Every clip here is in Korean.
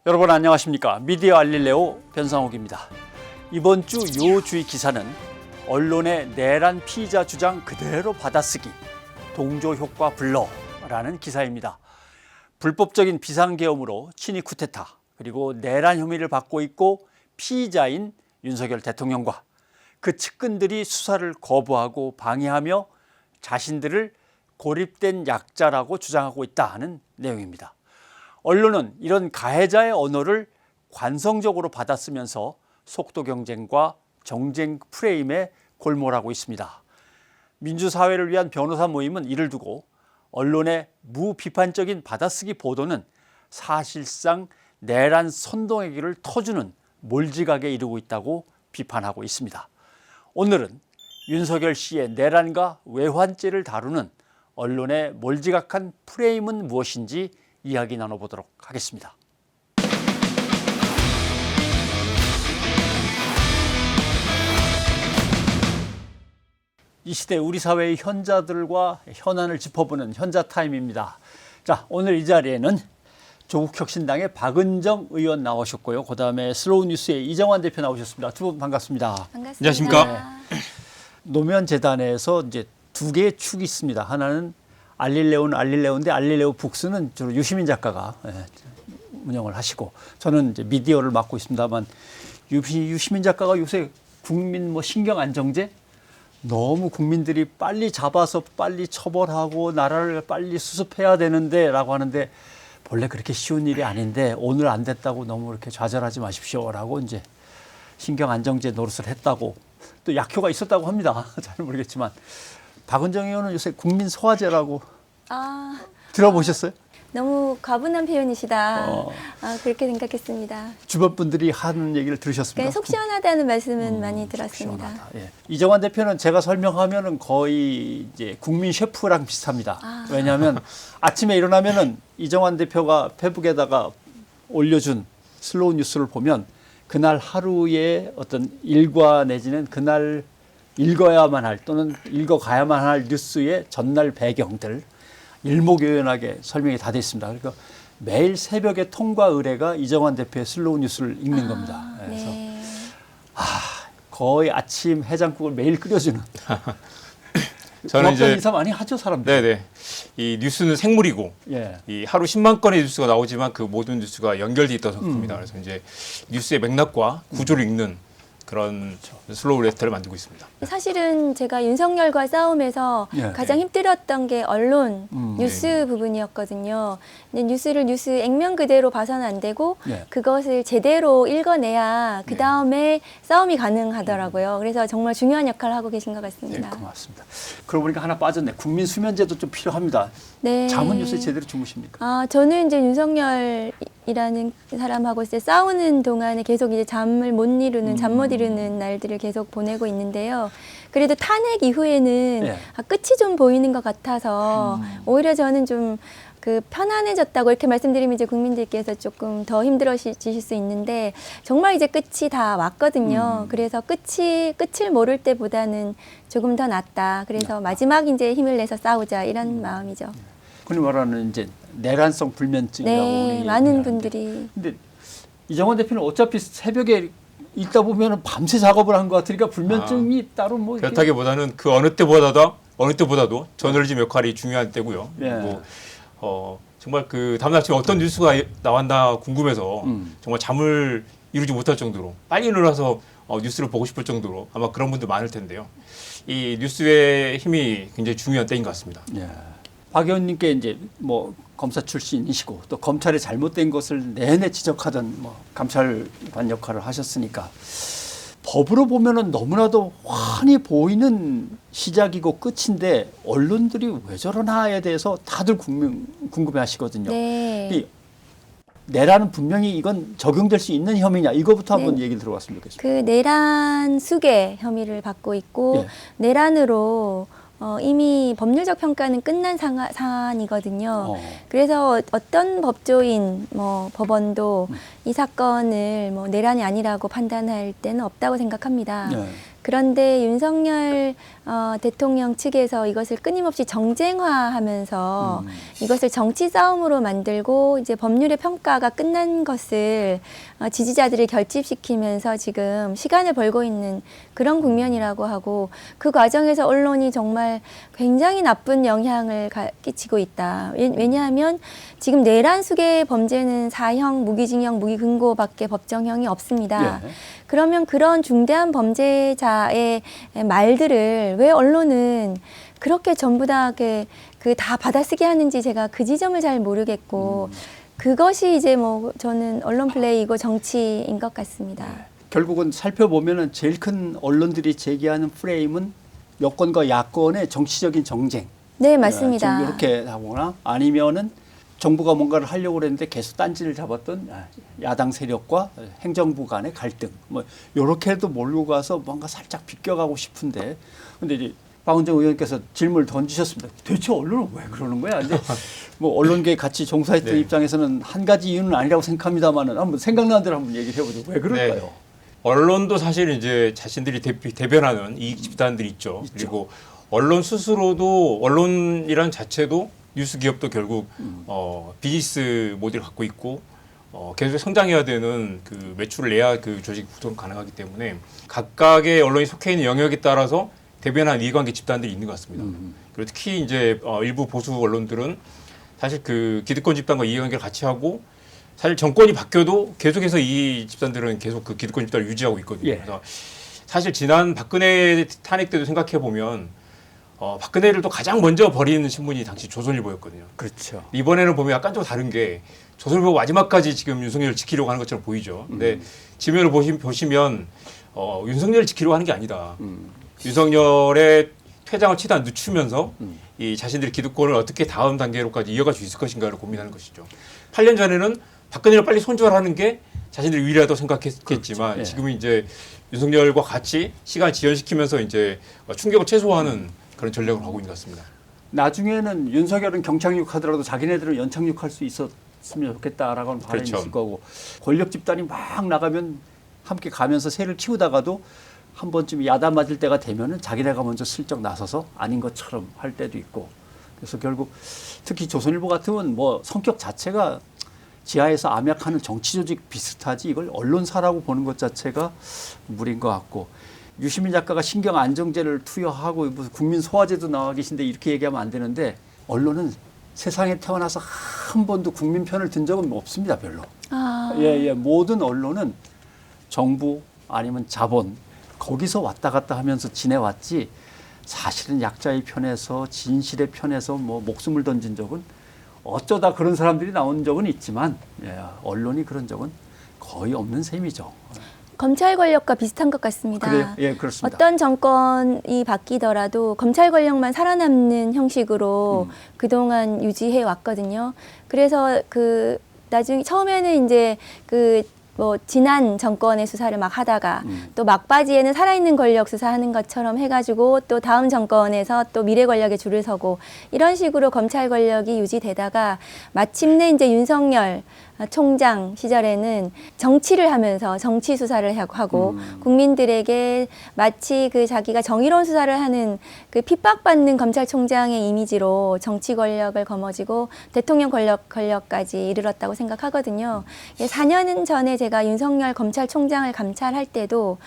여러분 안녕하십니까? 미디어 알릴레오 변상욱입니다. 이번 주 요주의 기사는 언론의 내란 피의자 주장 그대로 받아쓰기, 동조 효과 불러라는 기사입니다. 불법적인 비상계엄으로 친위 쿠데타, 그리고 내란 혐의를 받고 있고 피의자인 윤석열 대통령과 그 측근들이 수사를 거부하고 방해하며 자신들을 고립된 약자라고 주장하고 있다는 내용입니다. 언론은 이런 가해자의 언어를 관성적으로 받아쓰면서 속도 경쟁과 정쟁 프레임에 골몰하고 있습니다. 민주사회를 위한 변호사 모임은 이를 두고 언론의 무비판적인 받아쓰기 보도는 사실상 내란 선동의 길을 터주는 몰지각에 이르고 있다고 비판하고 있습니다. 오늘은 윤석열 씨의 내란과 외환죄를 다루는 언론의 몰지각한 프레임은 무엇인지 이야기 나눠보도록 하겠습니다. 이 시대 우리 사회의 현자들과 현안을 짚어보는 현자타임입니다. 자, 오늘 이 자리에는 조국혁신당의 박은정 의원 나오셨고요. 그다음에 슬로우 뉴스의 이정환 대표 나오셨습니다. 두 분 반갑습니다. 반갑습니다. 안녕하십니까? 노면재단에서 이제 두 개의 축이 있습니다. 하나는 알릴레오는 알릴레오인데 알릴레오 북스는 주로 유시민 작가가 운영을 하시고 저는 이제 미디어를 맡고 있습니다만 유시민 작가가 요새 국민 신경 안정제 너무 국민들이 빨리 잡아서 빨리 처벌하고 나라를 빨리 수습해야 되는데라고 하는데 본래 그렇게 쉬운 일이 아닌데 오늘 안 됐다고 너무 이렇게 좌절하지 마십시오라고 이제 신경 안정제 노릇을 했다고 또 약효가 있었다고 합니다. 잘 모르겠지만 박은정 의원은 요새 국민 소화제라고 들어보셨어요? 너무 과분한 표현이시다. 그렇게 생각했습니다. 주변 분들이 하는 얘기를 들으셨습니까? 그러니까 속 시원하다는 말씀은 많이 들었습니다. 예. 이정환 대표는 제가 설명하면은 거의 이제 국민 셰프랑 비슷합니다. 왜냐하면 아침에 일어나면은 이정환 대표가 페북에다가 올려준 슬로우 뉴스를 보면 그날 하루의 어떤 일과 내지는 그날 읽어야만 할 또는 읽어가야만 할 뉴스의 전날 배경들 일목요연하게 설명이 다 돼 있습니다. 그러니까 매일 새벽에 통과 의뢰가 이정환 대표의 슬로우 뉴스를 읽는 겁니다. 그래서 네. 거의 아침 해장국을 매일 끓여주는. 저는 이제 인사 많이 하죠 사람들. 네네 이 뉴스는 생물이고 예. 이 하루 10만 건의 뉴스가 나오지만 그 모든 뉴스가 연결돼 있다고 생각합니다. 그래서 이제 뉴스의 맥락과 구조를 읽는 그런 슬로우 레터를 만들고 있습니다. 사실은 제가 윤석열과 싸움에서 가장 힘들었던 게 언론, 뉴스 부분이었거든요. 근데 뉴스를 뉴스 액면 그대로 봐서는 안 되고 그것을 제대로 읽어내야 그 다음에 싸움이 가능하더라고요. 그래서 정말 중요한 역할을 하고 계신 것 같습니다. 네, 고맙습니다. 그러고 보니까 하나 빠졌네. 국민 수면제도 좀 필요합니다. 네. 잠은 요새 제대로 주무십니까? 저는 이제 윤석열이라는 사람하고 이제 싸우는 동안에 계속 이제 잠을 못 이루는, 잠 못 이루는 날들을 계속 보내고 있는데요. 그래도 탄핵 이후에는 끝이 좀 보이는 것 같아서 오히려 저는 좀 편안해졌다고 이렇게 말씀드리면 이제 국민들께서 조금 더 힘들어지실 수 있는데 정말 이제 끝이 다 왔거든요. 그래서 끝을 모를 때보다는 조금 더 낫다. 그래서 마지막 이제 힘을 내서 싸우자 이런 마음이죠. 흔히 말하는 이제 내란성 불면증이라고 네, 많은 분들이. 근데 이정환 대표는 어차피 새벽에 읽다 보면 밤새 작업을 한 것 같으니까 불면증이 따로 뭐 그렇다기보다는 그 어느 때보다도 저널리즘 역할이 중요한 때고요. 그리고 정말 그 다음 아침에 어떤 뉴스가 나왔나 궁금해서 정말 잠을 이루지 못할 정도로 빨리 일어나서 뉴스를 보고 싶을 정도로 아마 그런 분들 많을 텐데요. 이 뉴스의 힘이 굉장히 중요한 때인 것 같습니다. 박 의원님께 이제 검사 출신이시고 또 검찰의 잘못된 것을 내내 지적하던 감찰관 역할을 하셨으니까 법으로 보면은 너무나도 환히 보이는 시작이고 끝인데 언론들이 왜 저러나에 대해서 다들 궁금해하시거든요. 네. 내란은 분명히 이건 적용될 수 있는 혐의냐 이거부터 한번 얘기를 들어봤으면 좋겠습니다. 그 내란 수괴 혐의를 받고 있고 내란으로 이미 법률적 평가는 끝난 사안이거든요. 그래서 어떤 법조인, 법원도 이 사건을 내란이 아니라고 판단할 때는 없다고 생각합니다. 그런데 윤석열 대통령 측에서 이것을 끊임없이 정쟁화하면서 이것을 정치 싸움으로 만들고 이제 법률의 평가가 끝난 것을 지지자들이 결집시키면서 지금 시간을 벌고 있는 그런 국면이라고 하고, 그 과정에서 언론이 정말 굉장히 나쁜 영향을 끼치고 있다. 왜냐하면 지금 내란숙의 범죄는 사형, 무기징역, 무기금고밖에 법정형이 없습니다. 예. 그러면 그런 중대한 범죄자의 말들을 왜 언론은 그렇게 전부 다 다 받아쓰게 하는지 제가 그 지점을 잘 모르겠고, 그것이 이제 뭐 저는 언론 플레이이고 정치인 것 같습니다. 결국은 살펴보면은 제일 큰 언론들이 제기하는 프레임은 여권과 야권의 정치적인 정쟁. 네, 맞습니다. 지금 이렇게 하거나 아니면은 정부가 뭔가를 하려고 그랬는데 계속 딴지를 잡았던 야당 세력과 행정부 간의 갈등, 뭐 이렇게도 몰고 가서 뭔가 살짝 비껴가고 싶은데, 근데 이제 박원정 의원께서 질문을 던지셨습니다. 대체 언론은 왜 그러는 거야? 근데 뭐 언론계에 같이 종사했던 네. 입장에서는 한 가지 이유는 아니라고 생각합니다만은 한번 생각나는 대로 한번 얘기를 해보죠. 왜 그럴까요? 네. 언론도 사실 이제 자신들이 대변하는 이익 집단들이 있죠. 그리고 언론 스스로도, 언론이란 자체도 뉴스 기업도 결국 비즈니스 모델을 갖고 있고 계속 성장해야 되는 그 매출을 내야 그 조직 구동 가능하기 때문에 각각의 언론이 속해 있는 영역에 따라서 대변하는 이해관계 집단들이 있는 것 같습니다. 그리고 특히 이제 일부 보수 언론들은 사실 그 기득권 집단과 이해관계를 같이 하고, 사실 정권이 바뀌어도 계속해서 이 집단들은 계속 그 기득권 집단을 유지하고 있거든요. 예. 그래서 사실 지난 박근혜 탄핵 때도 생각해 보면 박근혜를 또 가장 먼저 버리는 신문이 당시 조선일보였거든요. 그렇죠. 이번에는 보면 약간 좀 다른 게 조선일보 마지막까지 지금 윤석열을 지키려고 하는 것처럼 보이죠. 근데 지면을 보시면 윤석열을 지키려고 하는 게 아니다. 윤석열의 퇴장을 최대한 늦추면서 이 자신들의 기득권을 어떻게 다음 단계로까지 이어갈 수 있을 것인가를 고민하는 것이죠. 8년 전에는 박근혜를 빨리 손절하는 게 자신들이 유리하다고 생각했겠지만, 그렇죠. 예. 지금은 이제 윤석열과 같이 시간을 지연시키면서 이제 충격을 최소화하는 그런 전략을 하고 있는 것 같습니다. 나중에는 윤석열은 경착륙 하더라도 자기네들은 연착륙 할 수 있었으면 좋겠다라고 하는 바람이 그렇죠. 있을 거고, 권력 집단이 막 나가면 함께 가면서 새를 키우다가도 한 번쯤 야단 맞을 때가 되면은 자기네가 먼저 슬쩍 나서서 아닌 것처럼 할 때도 있고, 그래서 결국 특히 조선일보 같으면 뭐 성격 자체가 지하에서 암약하는 정치 조직 비슷하지 이걸 언론사라고 보는 것 자체가 무리인 것 같고, 유시민 작가가 신경 안정제를 투여하고 무슨 국민 소화제도 나와 계신데 이렇게 얘기하면 안 되는데, 언론은 세상에 태어나서 한 번도 국민 편을 든 적은 없습니다, 별로. 예, 모든 언론은 정부 아니면 자본 거기서 왔다 갔다 하면서 지내왔지, 사실은 약자의 편에서 진실의 편에서 뭐 목숨을 던진 적은, 어쩌다 그런 사람들이 나온 적은 있지만 언론이 그런 적은 거의 없는 셈이죠. 검찰 권력과 비슷한 것 같습니다. 그래요? 예, 그렇습니다. 어떤 정권이 바뀌더라도 검찰 권력만 살아남는 형식으로 그동안 유지해 왔거든요. 그래서 나중에 처음에는 이제 뭐 지난 정권의 수사를 막 하다가 또 막바지에는 살아있는 권력 수사하는 것처럼 해가지고 또 다음 정권에서 또 미래 권력에 줄을 서고, 이런 식으로 검찰 권력이 유지되다가 마침내 이제 윤석열 총장 시절에는 정치를 하면서 정치 수사를 하고 국민들에게 마치 자기가 정의로운 수사를 하는 핍박받는 검찰총장의 이미지로 정치 권력을 거머쥐고 대통령 권력까지 이르렀다고 생각하거든요. 4년 전에 제가 윤석열 검찰총장을 감찰할 때도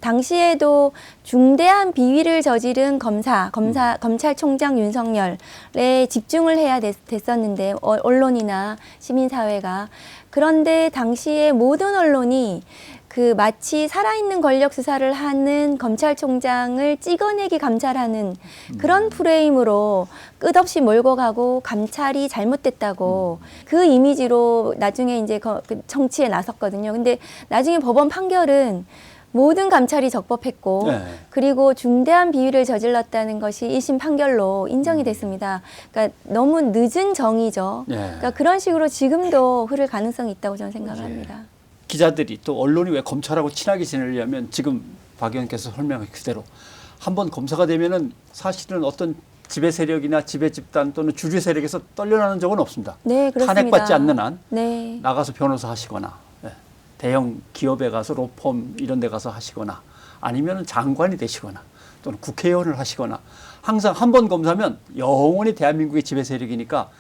당시에도 중대한 비위를 저지른 검찰총장 윤석열에 집중을 해야 됐었는데, 언론이나 시민사회가. 그런데 당시에 모든 언론이 마치 살아있는 권력 수사를 하는 검찰총장을 찍어내기 감찰하는 그런 프레임으로 끝없이 몰고 가고, 감찰이 잘못됐다고 그 이미지로 나중에 이제 정치에 나섰거든요. 근데 나중에 법원 판결은 모든 감찰이 적법했고, 네. 그리고 중대한 비위를 저질렀다는 것이 1심 판결로 인정이 됐습니다. 그러니까 너무 늦은 정의죠. 네. 그러니까 그런 식으로 지금도 흐를 가능성이 있다고 저는 생각합니다. 기자들이 또 언론이 왜 검찰하고 친하게 지내려면, 지금 박 의원께서 설명한 그대로 한번 검사가 되면은 사실은 어떤 지배 세력이나 지배 집단 또는 주류 세력에서 떨려나는 적은 없습니다. 네, 그렇습니다. 탄핵받지 않는 한 네. 나가서 변호사 하시거나 대형 기업에 가서 로펌 이런 데 가서 하시거나 아니면 장관이 되시거나 또는 국회의원을 하시거나 항상 한 번 검사하면 영원히 대한민국의 지배 세력이니까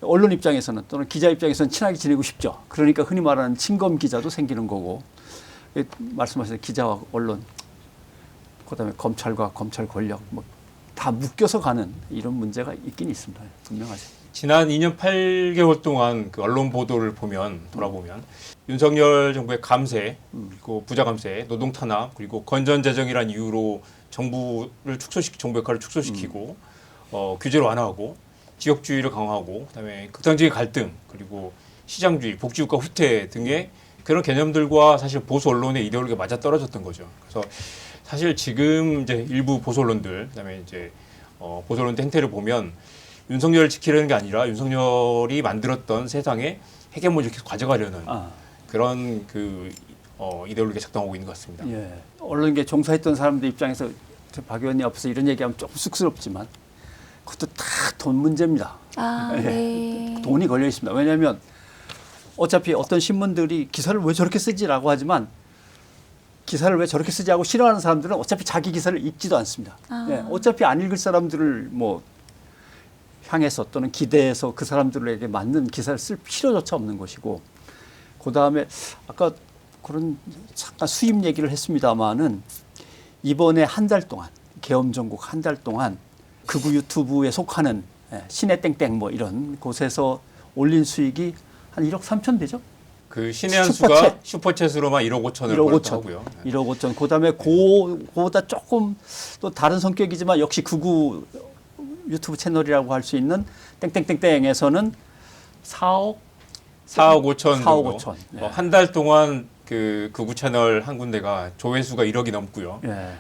언론 입장에서는 또는 기자 입장에서는 친하게 지내고 싶죠. 그러니까 흔히 말하는 친검 기자도 생기는 거고 말씀하신 기자와 언론 그다음에 검찰과 검찰 권력 뭐 다 묶여서 가는 이런 문제가 있긴 있습니다. 분명하죠. 지난 2년 8개월 동안 그 언론 보도를 돌아보면 윤석열 정부의 감세, 그리고 부자 감세, 노동 탄압, 그리고 건전 재정이란 이유로 정부 역할을 축소시키고 규제를 완화하고 지역주의를 강화하고 그다음에 극단적인 갈등 그리고 시장주의, 복지국가 후퇴 등의 그런 개념들과 사실 보수 언론의 이데올로기가 맞아 떨어졌던 거죠. 그래서 사실 지금 이제 일부 보수 언론들 그다음에 이제 보수 언론 행태를 보면 윤석열을 지키려는 게 아니라 윤석열이 만들었던 세상에 헤게모니를 계속 가져가려는 그런 이데올로기가 작동하고 있는 것 같습니다. 예. 언론계 종사했던 사람들 입장에서 박 의원님 앞에서 이런 얘기하면 조금 쑥스럽지만 그것도 다 돈 문제입니다. 네. 돈이 걸려 있습니다. 왜냐하면 어차피 어떤 신문들이 기사를 왜 저렇게 쓰지라고 하지만 기사를 왜 저렇게 쓰지 하고 싫어하는 사람들은 어차피 자기 기사를 읽지도 않습니다. 예. 어차피 안 읽을 사람들을 뭐 향해서 또는 기대해서 그 사람들에게 맞는 기사를 쓸 필요조차 없는 것이고 그다음에 아까 그런 잠깐 수입 얘기를 했습니다마는 이번에 한 달 동안 계엄정국 한 달 동안 극우 유튜브에 속하는 신의 땡땡 뭐 이런 곳에서 올린 수익이 한 1억 3천 되죠? 그 신의 한 수가 슈퍼챗으로만 1억 5천을 1억 5천 벌었다고요. 1억 5천. 그다음에 그보다 조금 또 다른 성격이지만 역시 극우 유튜브 채널이라고 할 수 있는 땡땡땡땡에서는 4억 5천 4억 정도. 5천. 예. 한 달 동안 그 극우 채널 한 군데가 조회수가 1억이 넘고요. 예.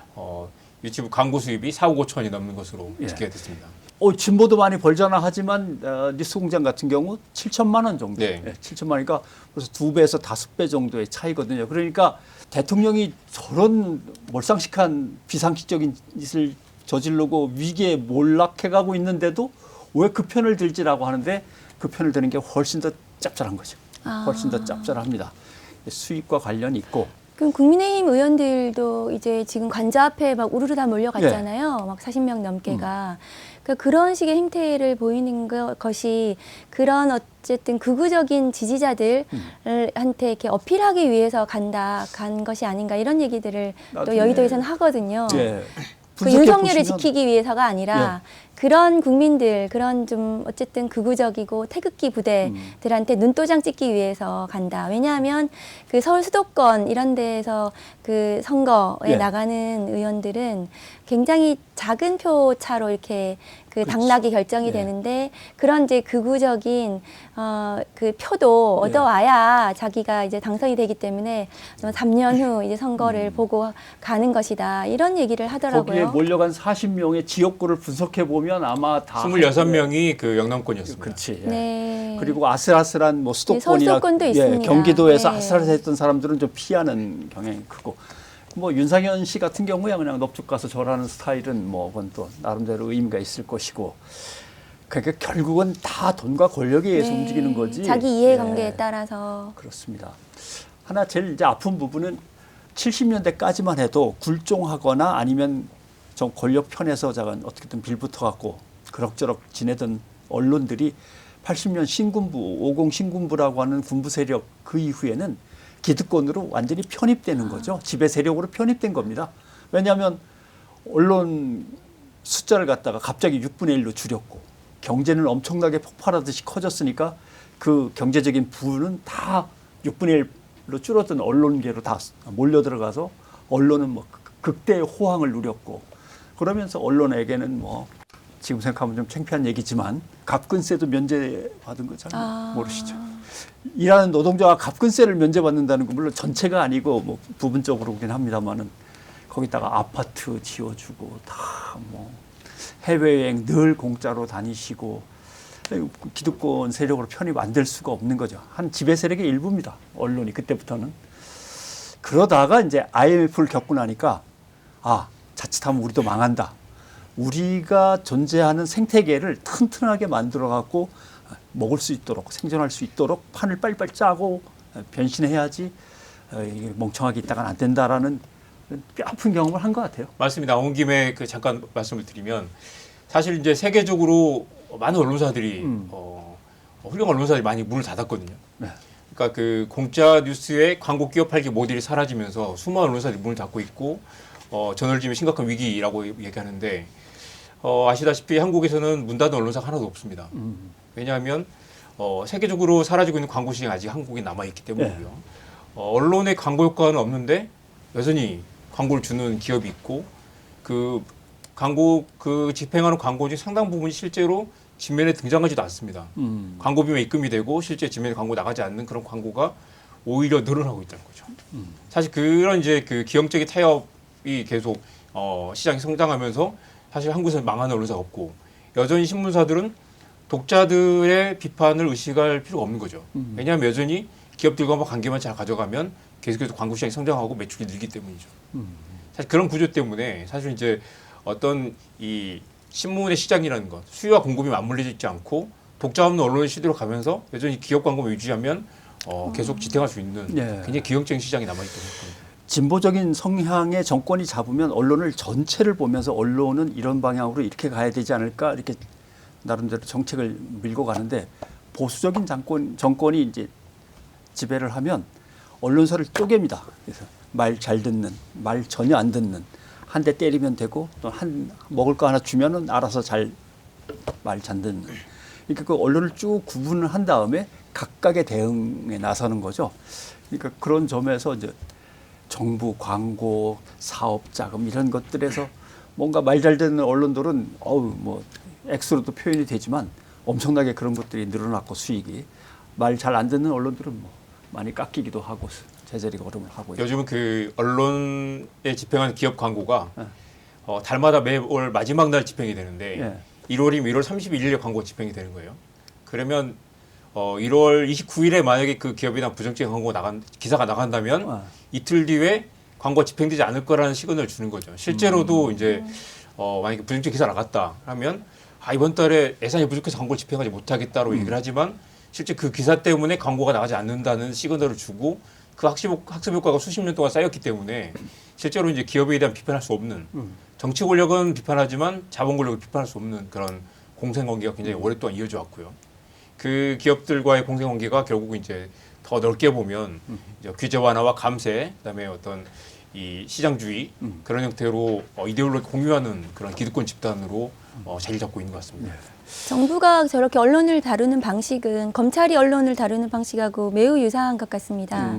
유튜브 광고 수입이 4억 5천이 넘는 것으로 예. 집계가 됐습니다. 진보도 많이 벌잖아 하지만 뉴스공장 같은 경우 7천만 원 정도. 네. 예, 7천만 원이니까 그래서 2배에서 5배 정도의 차이거든요. 그러니까 대통령이 저런 몰상식한 비상식적인 짓을 저지르고 위기에 몰락해가고 있는데도 왜 그 편을 들지라고 하는데 그 편을 드는 게 훨씬 더 짭짤한 거죠. 훨씬 더 짭짤합니다. 수입과 관련이 있고. 그럼 국민의힘 의원들도 이제 지금 관저 앞에 막 우르르 다 몰려갔잖아요. 막 40명 넘게가. 그러니까 그런 식의 행태를 보이는 것이 그런 어쨌든 극우적인 지지자들한테 이렇게 어필하기 위해서 간 것이 아닌가 이런 얘기들을 또 여의도에서는 하거든요. 예. 그 윤석열을 지키기 위해서가 아니라 그런 국민들, 그런 좀 어쨌든 극우적이고 태극기 부대들한테 눈도장 찍기 위해서 간다. 왜냐하면 그 서울 수도권 이런 데에서 그 선거에 나가는 의원들은 굉장히 작은 표 차로 이렇게 그 당락이 결정이 되는데 그런 이제 극우적인 그 표도 얻어와야 자기가 이제 당선이 되기 때문에 3년 후 이제 선거를 보고 가는 것이다. 이런 얘기를 하더라고요. 거기에 몰려간 40명의 지역구를 분석해 보면 아마 다 26명이 그 영남권이었습니다. 그렇지. 예. 네. 그리고 아슬아슬한 뭐 수도권이나 서울권도 있습니다. 경기도에서 네. 아슬아슬했던 사람들은 좀 피하는 경향이 크고 뭐 윤상현 씨 같은 경우야 그냥 넙죽 가서 절하는 스타일은 뭐 그건 또 나름대로 의미가 있을 것이고 그러니까 결국은 다 돈과 권력에 의해서 움직이는 거지. 자기 이해관계에 따라서. 그렇습니다. 하나 제일 이제 아픈 부분은 70년대까지만 해도 굴종하거나 아니면 좀 권력 편에서 자간 어떻게든 빌붙어 갖고 그럭저럭 지내던 언론들이 80년 신군부, 50 신군부라고 하는 군부 세력 그 이후에는 기득권으로 완전히 편입되는 거죠. 지배 세력으로 편입된 겁니다. 왜냐하면 언론 숫자를 갖다가 갑자기 6분의 1로 줄였고 경제는 엄청나게 폭발하듯이 커졌으니까 그 경제적인 부는 다 6분의 1로 줄어든 언론계로 다 몰려 들어가서 언론은 뭐 극대의 호황을 누렸고 그러면서 언론에게는 뭐 지금 생각하면 좀 창피한 얘기지만 갑근세도 면제받은 거잖아요. 모르시죠? 일하는 노동자가 갑근세를 면제받는다는 건 물론 전체가 아니고 뭐 부분적으로긴 합니다만은 거기다가 아파트 지어주고 다 뭐 해외여행 늘 공짜로 다니시고 기득권 세력으로 편입 안 될 수가 없는 거죠. 한 지배 세력의 일부입니다. 언론이 그때부터는. 그러다가 이제 IMF를 겪고 나니까 자칫하면 우리도 망한다. 우리가 존재하는 생태계를 튼튼하게 만들어 갖고 먹을 수 있도록 생존할 수 있도록 판을 빨리빨리 짜고 변신해야지 이게 멍청하게 있다가는 안 된다라는 뼈아픈 경험을 한 것 같아요. 맞습니다. 온 김에 그 잠깐 말씀을 드리면 사실 이제 세계적으로 많은 언론사들이 훌륭한 언론사들이 많이 문을 닫았거든요. 네. 그러니까 그 공짜 뉴스의 광고 끼워 팔기 모델이 사라지면서 수많은 언론사들이 문을 닫고 있고 저널리즘이 심각한 위기라고 얘기하는데 아시다시피 한국에서는 문 닫은 언론사가 하나도 없습니다. 왜냐하면 세계적으로 사라지고 있는 광고 시장이 아직 한국에 남아있기 때문이고요. 네. 언론의 광고 효과는 없는데 여전히 광고를 주는 기업이 있고 그 광고 그 집행하는 광고 중 상당 부분이 실제로 지면에 등장하지도 않습니다. 광고 비용에 입금이 되고 실제 지면에 광고 나가지 않는 그런 광고가 오히려 늘어나고 있다는 거죠. 사실 그런 이제 그 기형적인 타협이 계속 시장이 성장하면서 사실 한국에서 망하는 언론사가 없고 여전히 신문사들은 독자들의 비판을 의식할 필요가 없는 거죠. 왜냐하면 여전히 기업들과 관계만 잘 가져가면 계속해서 광고 시장이 성장하고 매출이 늘기 때문이죠. 사실 그런 구조 때문에 사실 이제 어떤 이 신문의 시장이라는 것, 수요와 공급이 맞물리지 있지 않고 독자 없는 언론의 시대로 가면서 여전히 기업 광고만 유지하면 계속 지탱할 수 있는 굉장히 기형적인 시장이 남아있다고 생각합니다. 진보적인 성향의 정권이 잡으면 언론을 전체를 보면서 언론은 이런 방향으로 이렇게 가야 되지 않을까 이렇게 나름대로 정책을 밀고 가는데 보수적인 정권이 이제 지배를 하면 언론사를 쪼갭니다. 그래서 말 잘 듣는, 말 전혀 안 듣는, 한 대 때리면 되고 또 먹을 거 하나 주면은 알아서 말 잘 듣는. 그러니까 그 언론을 쭉 구분을 한 다음에 각각의 대응에 나서는 거죠. 그러니까 그런 점에서 이제 정부, 광고, 사업 자금 이런 것들에서 뭔가 말 잘 듣는 언론들은 뭐 액수로도 표현이 되지만 엄청나게 그런 것들이 늘어났고 수익이 말 잘 안 듣는 언론들은 뭐 많이 깎이기도 하고 제자리 걸음을 하고 요즘은 그 언론에 집행하는 기업 광고가 달마다 매월 마지막 날 집행이 되는데 1월이면 1월 31일에 광고 집행이 되는 거예요. 그러면 1월 29일에 만약에 그 기업이나 부정적인 기사가 나간다면 이틀 뒤에 광고가 집행되지 않을 거라는 시그널을 주는 거죠. 실제로도 이제 만약에 부정적인 기사가 나갔다 하면 이번 달에 예산이 부족해서 광고를 집행하지 못하겠다고 얘기를 하지만 실제 그 기사 때문에 광고가 나가지 않는다는 시그널을 주고 그 학습 효과가 수십 년 동안 쌓였기 때문에 실제로 이제 기업에 대한 비판할 수 없는 정치 권력은 비판하지만 자본 권력을 비판할 수 없는 그런 공생관계가 굉장히 오랫동안 이어져 왔고요. 그 기업들과의 공생관계가 결국 이제 더 넓게 보면 이제 규제 완화와 감세, 그다음에 어떤 이 시장주의 그런 형태로 이데올로기 공유하는 그런 기득권 집단으로 자리 잡고 있는 것 같습니다. 정부가 저렇게 언론을 다루는 방식은 검찰이 언론을 다루는 방식하고 매우 유사한 것 같습니다.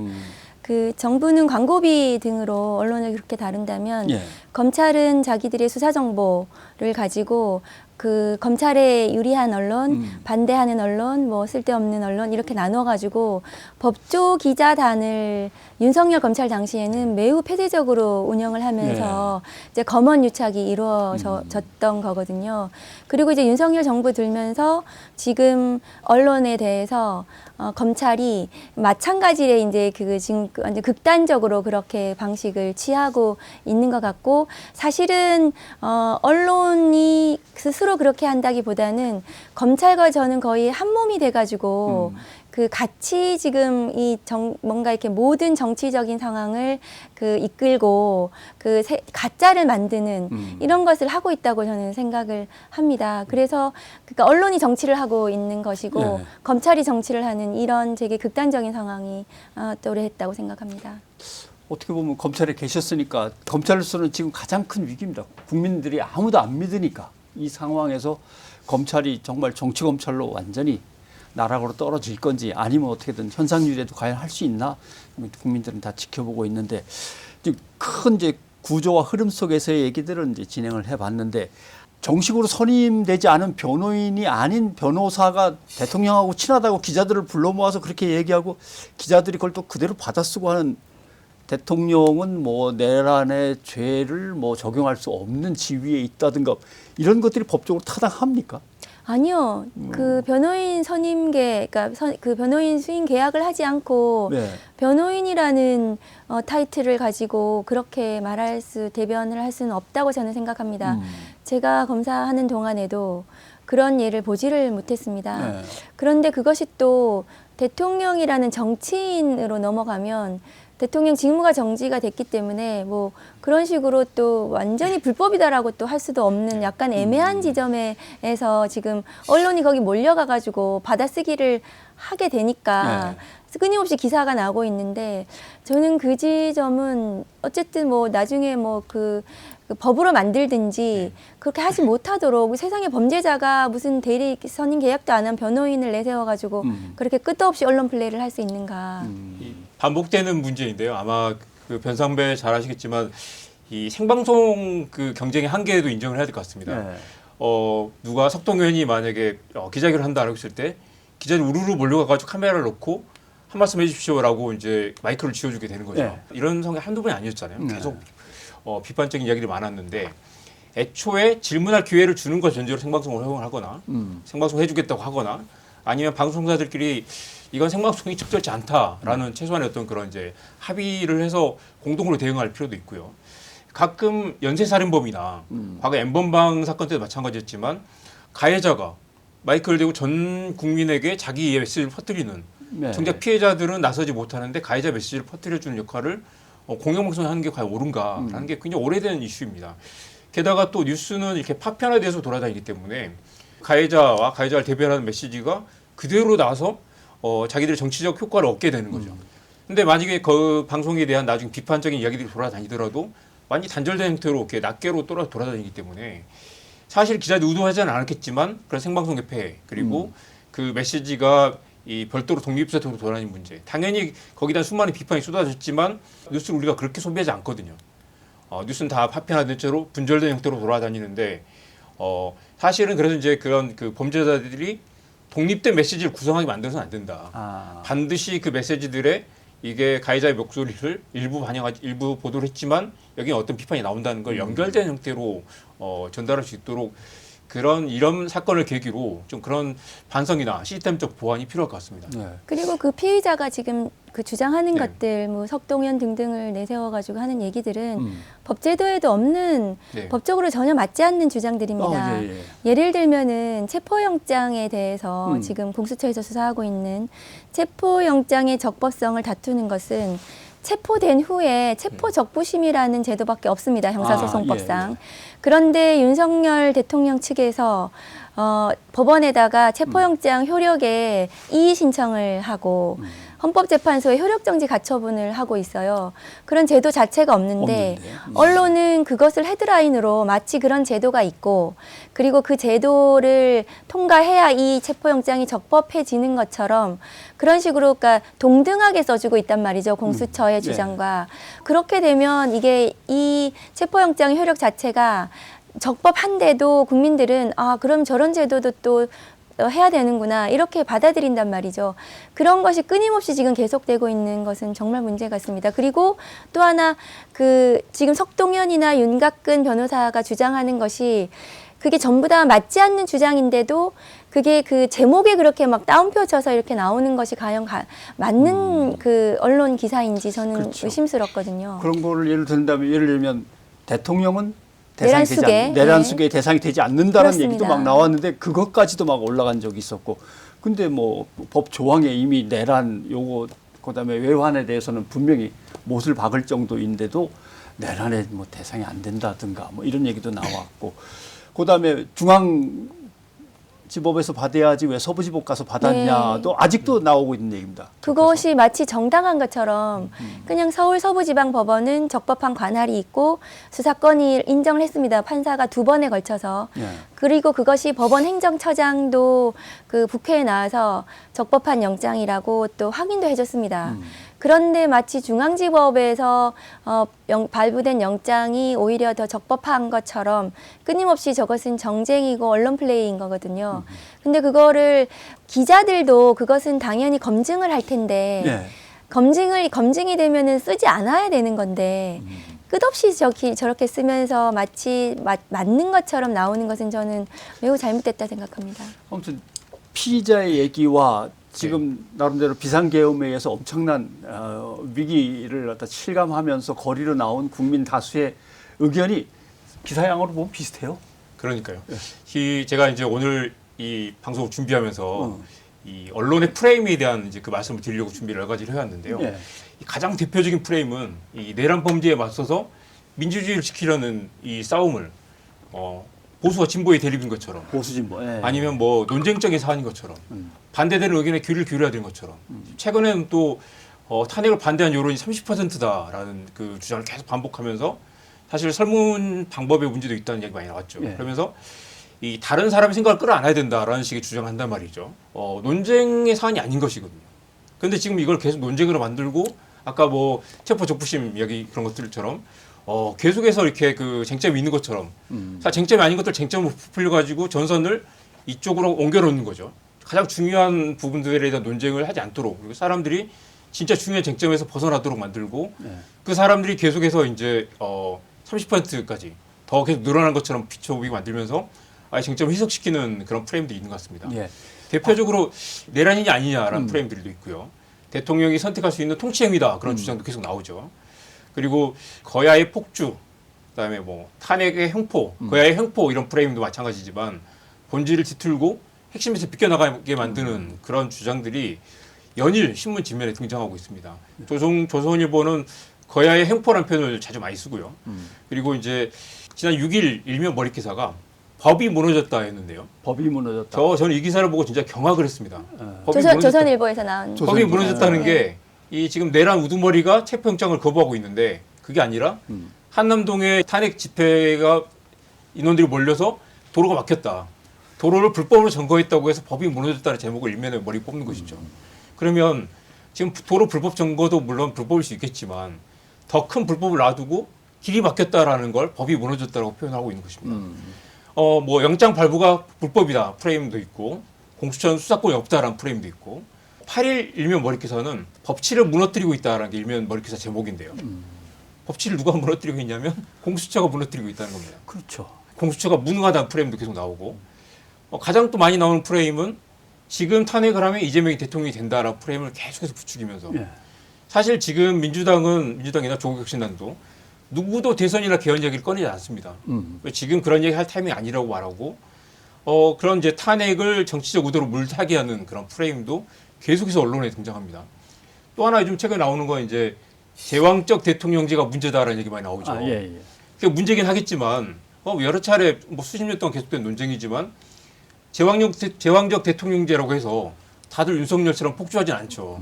그 정부는 광고비 등으로 언론을 그렇게 다룬다면 검찰은 자기들의 수사 정보를 가지고 그 검찰에 유리한 언론, 반대하는 언론, 뭐 쓸데없는 언론 이렇게 나눠가지고 법조 기자단을 윤석열 검찰 당시에는 매우 폐쇄적으로 운영을 하면서 이제 검언 유착이 이루어졌던 거거든요. 그리고 이제 윤석열 정부 들면서 지금 언론에 대해서 검찰이 마찬가지로 이제 지금 완전 극단적으로 그렇게 방식을 취하고 있는 것 같고 사실은 언론이 스스로 그렇게 한다기보다는 검찰과 저는 거의 한 몸이 돼가지고 그 같이 지금 뭔가 이렇게 모든 정치적인 상황을 이끌고 가짜를 만드는 이런 것을 하고 있다고 저는 생각을 합니다. 그래서 그러니까 언론이 정치를 하고 있는 것이고 검찰이 정치를 하는 이런 되게 극단적인 상황이 도래했다고 생각합니다. 어떻게 보면 검찰에 계셨으니까 검찰로서는 지금 가장 큰 위기입니다. 국민들이 아무도 안 믿으니까 이 상황에서 검찰이 정말 정치 검찰로 완전히 나락으로 떨어질 건지 아니면 어떻게든 현상유지도 과연 할 수 있나 국민들은 다 지켜보고 있는데 큰 이제 구조와 흐름 속에서의 얘기들은 이제 진행을 해봤는데 정식으로 선임되지 않은 변호인이 아닌 변호사가 대통령하고 친하다고 기자들을 불러 모아서 그렇게 얘기하고 기자들이 그걸 또 그대로 받아쓰고 하는 대통령은 뭐 내란의 죄를 뭐 적용할 수 없는 지위에 있다든가 이런 것들이 법적으로 타당합니까? 아니요. 그 변호인 선임계, 그러니까 그 변호인 수임 계약을 하지 않고 변호인이라는 타이틀을 가지고 그렇게 대변을 할 수는 없다고 저는 생각합니다. 제가 검사하는 동안에도 그런 예를 보지를 못했습니다. 그런데 그것이 또 대통령이라는 정치인으로 넘어가면 대통령 직무가 정지가 됐기 때문에 뭐 그런 식으로 또 완전히 불법이다라고 또 할 수도 없는 약간 애매한 지점에서 지금 언론이 거기 몰려가가지고 받아쓰기를 하게 되니까 끊임없이 기사가 나오고 있는데 저는 그 지점은 어쨌든 뭐 나중에 뭐 그 법으로 만들든지 그렇게 하지 못하도록 세상에 범죄자가 무슨 대리 선임 계약도 안 한 변호인을 내세워가지고 그렇게 끝도 없이 언론 플레이를 할 수 있는가. 이 반복되는 문제인데요. 아마 그 변상배 잘 아시겠지만 이 생방송 그 경쟁의 한계에도 인정을 해야 될 것 같습니다. 누가 석동현이 만약에 기자회견을 한다라고 했을 때 기자들이 우르르 몰려가가지고 카메라를 놓고 한 말씀 해주십시오라고 이제 마이크를 쥐어주게 되는 거죠. 이런 상황이 한두 번이 아니었잖아요. 계속 비판적인 이야기들이 많았는데 애초에 질문할 기회를 주는 것 전제로 생방송을 허용을 하거나 생방송 해주겠다고 하거나 아니면 방송사들끼리 이건 생방송이 적절치 않다라는 최소한의 어떤 그런 이제 합의를 해서 공동으로 대응할 필요도 있고요. 가끔 연쇄살인범이나 과거 엠번방 사건 때도 마찬가지였지만 가해자가 마이크를 대고 전 국민에게 자기의 메시지를 퍼뜨리는 정작 피해자들은 나서지 못하는데 가해자 메시지를 퍼뜨려주는 역할을 공영방송이 하는 게 과연 옳은가라는 게 굉장히 오래된 이슈입니다. 게다가 또 뉴스는 이렇게 파편화돼서 돌아다니기 때문에 가해자와 가해자를 대변하는 메시지가 그대로 나서 자기들의 정치적 효과를 얻게 되는 거죠. 근데 만약에 그 방송에 대한 나중에 비판적인 이야기들이 돌아다니더라도 완전히 단절된 형태로 이렇게 낱개로 돌아다니기 때문에 사실 기자들이 의도하지는 않았겠지만 그런 생방송 개폐 그리고 그 메시지가 이 별도로 독립사적으로 돌아다니는 문제. 당연히 거기다 수많은 비판이 쏟아졌지만 뉴스를 우리가 그렇게 소비하지 않거든요. 뉴스는 다 파편화된 채로 분절된 형태로 돌아다니는데 사실은 그래서 이제 그런 그 범죄자들이 독립된 메시지를 구성하게 만들어서는 안 된다. 반드시 그 메시지들에 이게 가해자의 목소리를 일부 보도를 했지만 여기에 어떤 비판이 나온다는 걸 연결된 형태로 전달할 수 있도록 이런 사건을 계기로 좀 그런 반성이나 시스템적 보완이 필요할 것 같습니다. 그리고 그 피의자가 지금 그 주장하는 것들, 뭐 석동현 등등을 내세워가지고 하는 얘기들은 법제도에도 없는 법적으로 전혀 맞지 않는 주장들입니다. 예를 들면은 체포영장에 대해서 지금 공수처에서 수사하고 있는 체포영장의 적법성을 다투는 것은 체포된 후에 체포적부심이라는 제도밖에 없습니다. 형사소송법상. 그런데 윤석열 대통령 측에서 법원에다가 체포영장 효력에 이의 신청을 하고 헌법재판소에 효력정지 가처분을 하고 있어요. 그런 제도 자체가 없는데 언론은 그것을 헤드라인으로 마치 그런 제도가 있고 그리고 그 제도를 통과해야 이 체포영장이 적법해지는 것처럼 그런 식으로 그러니까 동등하게 써주고 있단 말이죠. 공수처의 주장과. 그렇게 되면 이게 이 체포영장 효력 자체가 적법한데도 국민들은 그럼 저런 제도도 또 해야 되는구나 이렇게 받아들인단 말이죠. 그런 것이 끊임없이 지금 계속되고 있는 것은 정말 문제 같습니다. 그리고 또 하나 지금 석동현이나 윤곽근 변호사가 주장하는 것이 그게 전부 다 맞지 않는 주장인데도 그게 그 제목에 그렇게 막 따옴표 쳐서 이렇게 나오는 것이 과연 맞는 그 언론 기사인지 저는 의심스럽거든요. 그런 거를 예를 들면 대통령은 내란 속의 대상이 되지 않는다는 그렇습니다. 얘기도 막 나왔는데 그것까지도 막 올라간 적이 있었고 근데 뭐 법 조항에 이미 내란 요거 그다음에 외환에 대해서는 분명히 못을 박을 정도인데도 내란에 뭐 대상이 안 된다든가 뭐 이런 얘기도 나왔고 그다음에 중앙지법에서 받아야지 왜 서부지법 가서 받았냐도 아직도 나오고 있는 얘기입니다. 그것이 마치 정당한 것처럼 그냥 서울 서부지방법원은 적법한 관할이 있고 수사권이 인정을 했습니다. 판사가 2번에 걸쳐서. 그리고 그것이 법원 행정처장도 그 국회에 나와서 적법한 영장이라고 또 확인도 해줬습니다. 그런데 마치 중앙지법에서 발부된 영장이 오히려 더 적법한 것처럼 끊임없이 저것은 정쟁이고 언론 플레이인 거거든요. 근데 그거를 기자들도 그것은 당연히 검증을 할 텐데 검증이 되면은 쓰지 않아야 되는 건데 끝없이 저렇게 쓰면서 마치 맞는 것처럼 나오는 것은 저는 매우 잘못됐다 생각합니다. 아무튼 피의자의 얘기와 지금 나름대로 비상계엄에 의해서 엄청난 위기를 갖다 실감하면서 거리로 나온 국민 다수의 의견이 기사양으로 보면 비슷해요. 그러니까요. 제가 이제 오늘 이 방송을 준비하면서 이 언론의 프레임에 대한 이제 그 말씀을 드리려고 준비를 여러 가지를 해왔는데요. 예. 이 가장 대표적인 프레임은 이 내란 범죄에 맞서서 민주주의를 지키려는 이 싸움을 보수와 진보의 대립인 것처럼 보수진보. 예. 아니면 뭐 논쟁적인 사안인 것처럼 반대되는 의견에 귀를 기울여야 되는 것처럼 최근에는 또 탄핵을 반대한 여론이 30%다라는 그 주장을 계속 반복하면서 사실 설문 방법의 문제도 있다는 얘기 많이 나왔죠. 예. 그러면서 이 다른 사람의 생각을 끌어안아야 된다라는 식의 주장을 한단 말이죠. 논쟁의 사안이 아닌 것이거든요. 그런데 지금 이걸 계속 논쟁으로 만들고 아까 뭐 체포 적부심 이야기 그런 것들처럼 계속해서 이렇게 그 쟁점이 있는 것처럼 사실 쟁점이 아닌 것들 쟁점을 부풀려가지고 전선을 이쪽으로 옮겨놓는 거죠. 가장 중요한 부분들에 대한 논쟁을 하지 않도록 그리고 사람들이 진짜 중요한 쟁점에서 벗어나도록 만들고 그 사람들이 계속해서 이제 30%까지 더 계속 늘어난 것처럼 비춰보게 만들면서 아예 쟁점을 희석시키는 그런 프레임도 있는 것 같습니다. 예. 대표적으로 내란이냐 아니냐라는 프레임들도 있고요. 대통령이 선택할 수 있는 통치행위다 그런 주장도 계속 나오죠. 그리고 거야의 폭주, 그다음에 뭐 탄핵의 형포, 거야의 형포 이런 프레임도 마찬가지지만 본질을 뒤틀고 핵심에서 비껴나가게 만드는 그런 주장들이 연일 신문 지면에 등장하고 있습니다. 조선일보는 거야의 형포라는 표현을 자주 많이 쓰고요. 그리고 이제 지난 6일 일면 머릿 기사가 법이 무너졌다 했는데요. 법이 무너졌다. 저는 이 기사를 보고 진짜 경악을 했습니다. 법이 무너졌다. 조선일보에서 나온 법이 무너졌다는 게 이 지금 내란 우두머리가 체포영장을 거부하고 있는데 그게 아니라 한남동에 탄핵 집회가 인원들이 몰려서 도로가 막혔다. 도로를 불법으로 점거했다고 해서 법이 무너졌다는 제목을 일면에 머리 뽑는 것이죠. 그러면 지금 도로 불법 점거도 물론 불법일 수 있겠지만 더 큰 불법을 놔두고 길이 막혔다라는 걸 법이 무너졌다고 표현하고 있는 것입니다. 뭐 영장 발부가 불법이다 프레임도 있고 공수처는 수사권이 없다라는 프레임도 있고 8일 일면 머릿기사는 법치를 무너뜨리고 있다라는 게 일면 머릿기사 제목인데요. 법치를 누가 무너뜨리고 있냐면 공수처가 무너뜨리고 있다는 겁니다. 그렇죠. 공수처가 무능하다는 프레임도 계속 나오고 가장 또 많이 나오는 프레임은 지금 탄핵을 하면 이재명이 대통령이 된다라는 프레임을 계속해서 부추기면서 예. 사실 지금 민주당이나 조국혁신당도 누구도 대선이나 개헌 얘기를 꺼내지 않습니다. 지금 그런 얘기 할 타이밍이 아니라고 말하고 그런 이제 탄핵을 정치적 의도로 물타기 하는 그런 프레임도 계속해서 언론에 등장합니다. 또 하나 요즘 최근에 나오는 건 이제 제왕적 대통령제가 문제다라는 얘기 많이 나오죠. 아, 예, 예. 그게 문제긴 하겠지만 여러 차례 뭐 수십 년 동안 계속된 논쟁이지만 제왕적 대통령제라고 해서 다들 윤석열처럼 폭주하진 않죠.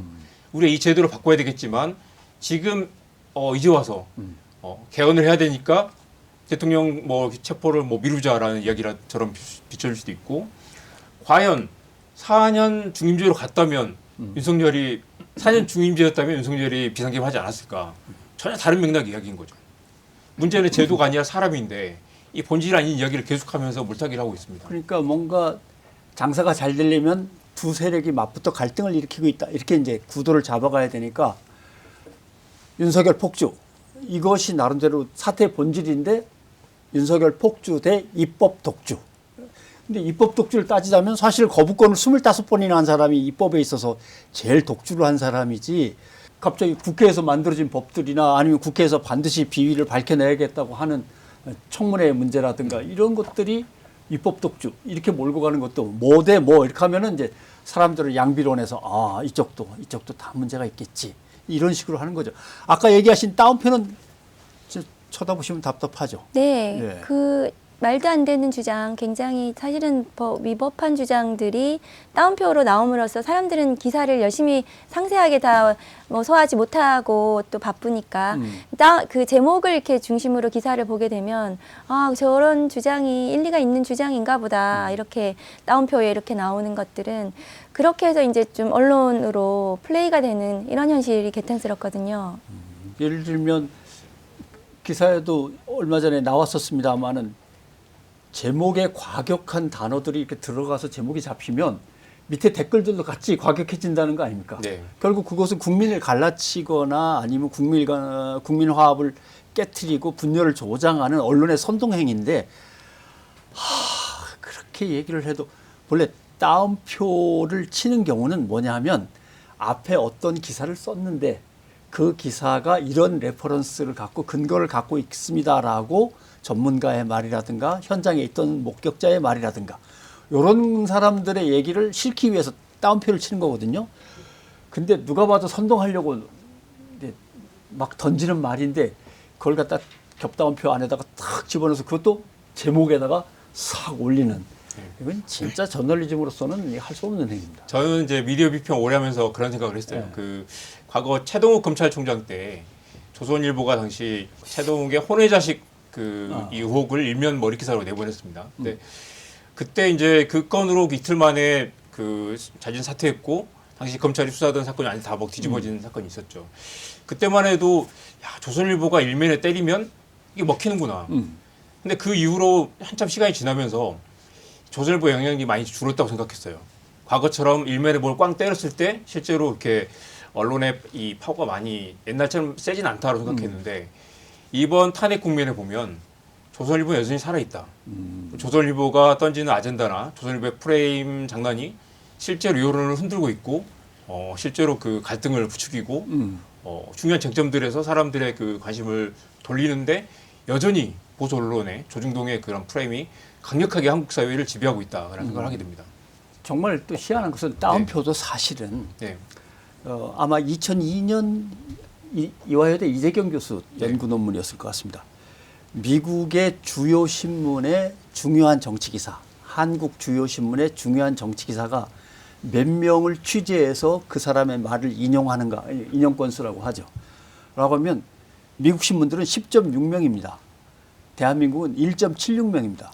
우리가 이 제도를 바꿔야 되겠지만 지금 이제 와서 개헌을 해야 되니까 대통령 뭐 체포를 뭐 미루자라는 이야기처럼 비춰질 수도 있고 과연 4년 중임제로 갔다면 윤석열이 4년 중임제였다면 윤석열이 비상계엄하지 않았을까? 전혀 다른 맥락 이야기인 거죠. 문제는 제도가 아니라 사람인데 이 본질 아닌 이야기를 계속하면서 물타기를 하고 있습니다. 그러니까 뭔가 장사가 잘 되려면 두 세력이 맞붙어 갈등을 일으키고 있다. 이렇게 이제 구도를 잡아가야 되니까 윤석열 폭주 이것이 나름대로 사태의 본질인데 윤석열 폭주 대 입법 독주. 근데 입법 독주를 따지자면 사실 거부권을 25번이나 한 사람이 입법에 있어서 제일 독주를 한 사람이지 갑자기 국회에서 만들어진 법들이나 아니면 국회에서 반드시 비위를 밝혀내야겠다고 하는 청문회 문제라든가 이런 것들이 입법 독주 이렇게 몰고 가는 것도 뭐 대 뭐 이렇게 하면은 이제 사람들을 양비론해서 이쪽도 다 문제가 있겠지 이런 식으로 하는 거죠. 아까 얘기하신 다운표는 쳐다보시면 답답하죠. 네, 예. 그 말도 안 되는 주장, 굉장히 사실은 위법한 주장들이 따옴표로 나옴으로써 사람들은 기사를 열심히 상세하게 다 뭐 소화하지 못하고 또 바쁘니까 그 제목을 이렇게 중심으로 기사를 보게 되면 저런 주장이 일리가 있는 주장인가 보다 이렇게 따옴표에 이렇게 나오는 것들은 그렇게 해서 이제 좀 언론으로 플레이가 되는 이런 현실이 개탄스럽거든요. 예를 들면 기사에도 얼마 전에 나왔었습니다마는 제목에 과격한 단어들이 이렇게 들어가서 제목이 잡히면 밑에 댓글들도 같이 과격해진다는 거 아닙니까? 네. 결국 그것은 국민을 갈라치거나 아니면 국민 화합을 깨트리고 분열을 조장하는 언론의 선동행위인데 그렇게 얘기를 해도 본래 따옴표를 치는 경우는 뭐냐 하면 앞에 어떤 기사를 썼는데 그 기사가 이런 레퍼런스를 갖고 근거를 갖고 있습니다라고 전문가의 말이라든가 현장에 있던 목격자의 말이라든가 이런 사람들의 얘기를 실기 위해서 따옴표를 치는 거거든요. 근데 누가 봐도 선동하려고 이제 막 던지는 말인데 그걸 갖다 겹따옴표 안에다가 탁 집어넣어서 그것도 제목에다가 싹 올리는. 이건 진짜 저널리즘으로서는 할 수 없는 행위입니다. 저는 이제 미디어 비평 오래 하면서 그런 생각을 했어요. 네. 그 과거 최동욱 검찰총장 때 조선일보가 당시 최동욱의 혼외 자식 이 의혹을 일면 머리 기사로 내보냈습니다. 근데 그때 이제 그 건으로 이틀 만에 그 자진 사퇴했고 당시 검찰이 수사하던 사건이 아니 다 뒤집어진 사건이 있었죠. 그때만 해도 야, 조선일보가 일면에 때리면 이게 먹히는구나. 근데 그 이후로 한참 시간이 지나면서 조선일보 영향력이 많이 줄었다고 생각했어요. 과거처럼 일면에 뭘 꽝 때렸을 때 실제로 이렇게 언론의 이 파워가 많이 옛날처럼 세진 않다고 생각했는데 이번 탄핵 국면에 보면 조선일보는 여전히 살아있다. 조선일보가 던지는 아젠다나 조선일보의 프레임 장난이 실제로 여론을 흔들고 있고 실제로 그 갈등을 부추기고 중요한 쟁점들에서 사람들의 그 관심을 돌리는데 여전히 보수 언론의 조중동의 그런 프레임이 강력하게 한국 사회를 지배하고 있다라는 생각을 하게 됩니다. 정말 또 희한한 것은 따옴표도 사실은 네. 아마 2002년 이화여대 이재경 교수 연구 논문이었을 것 같습니다. 미국의 주요 신문의 중요한 정치 기사, 한국 주요 신문의 중요한 정치 기사가 몇 명을 취재해서 그 사람의 말을 인용하는가, 인용 건수라고 하죠. 라고 하면 미국 신문들은 10.6명입니다. 대한민국은 1.76명입니다.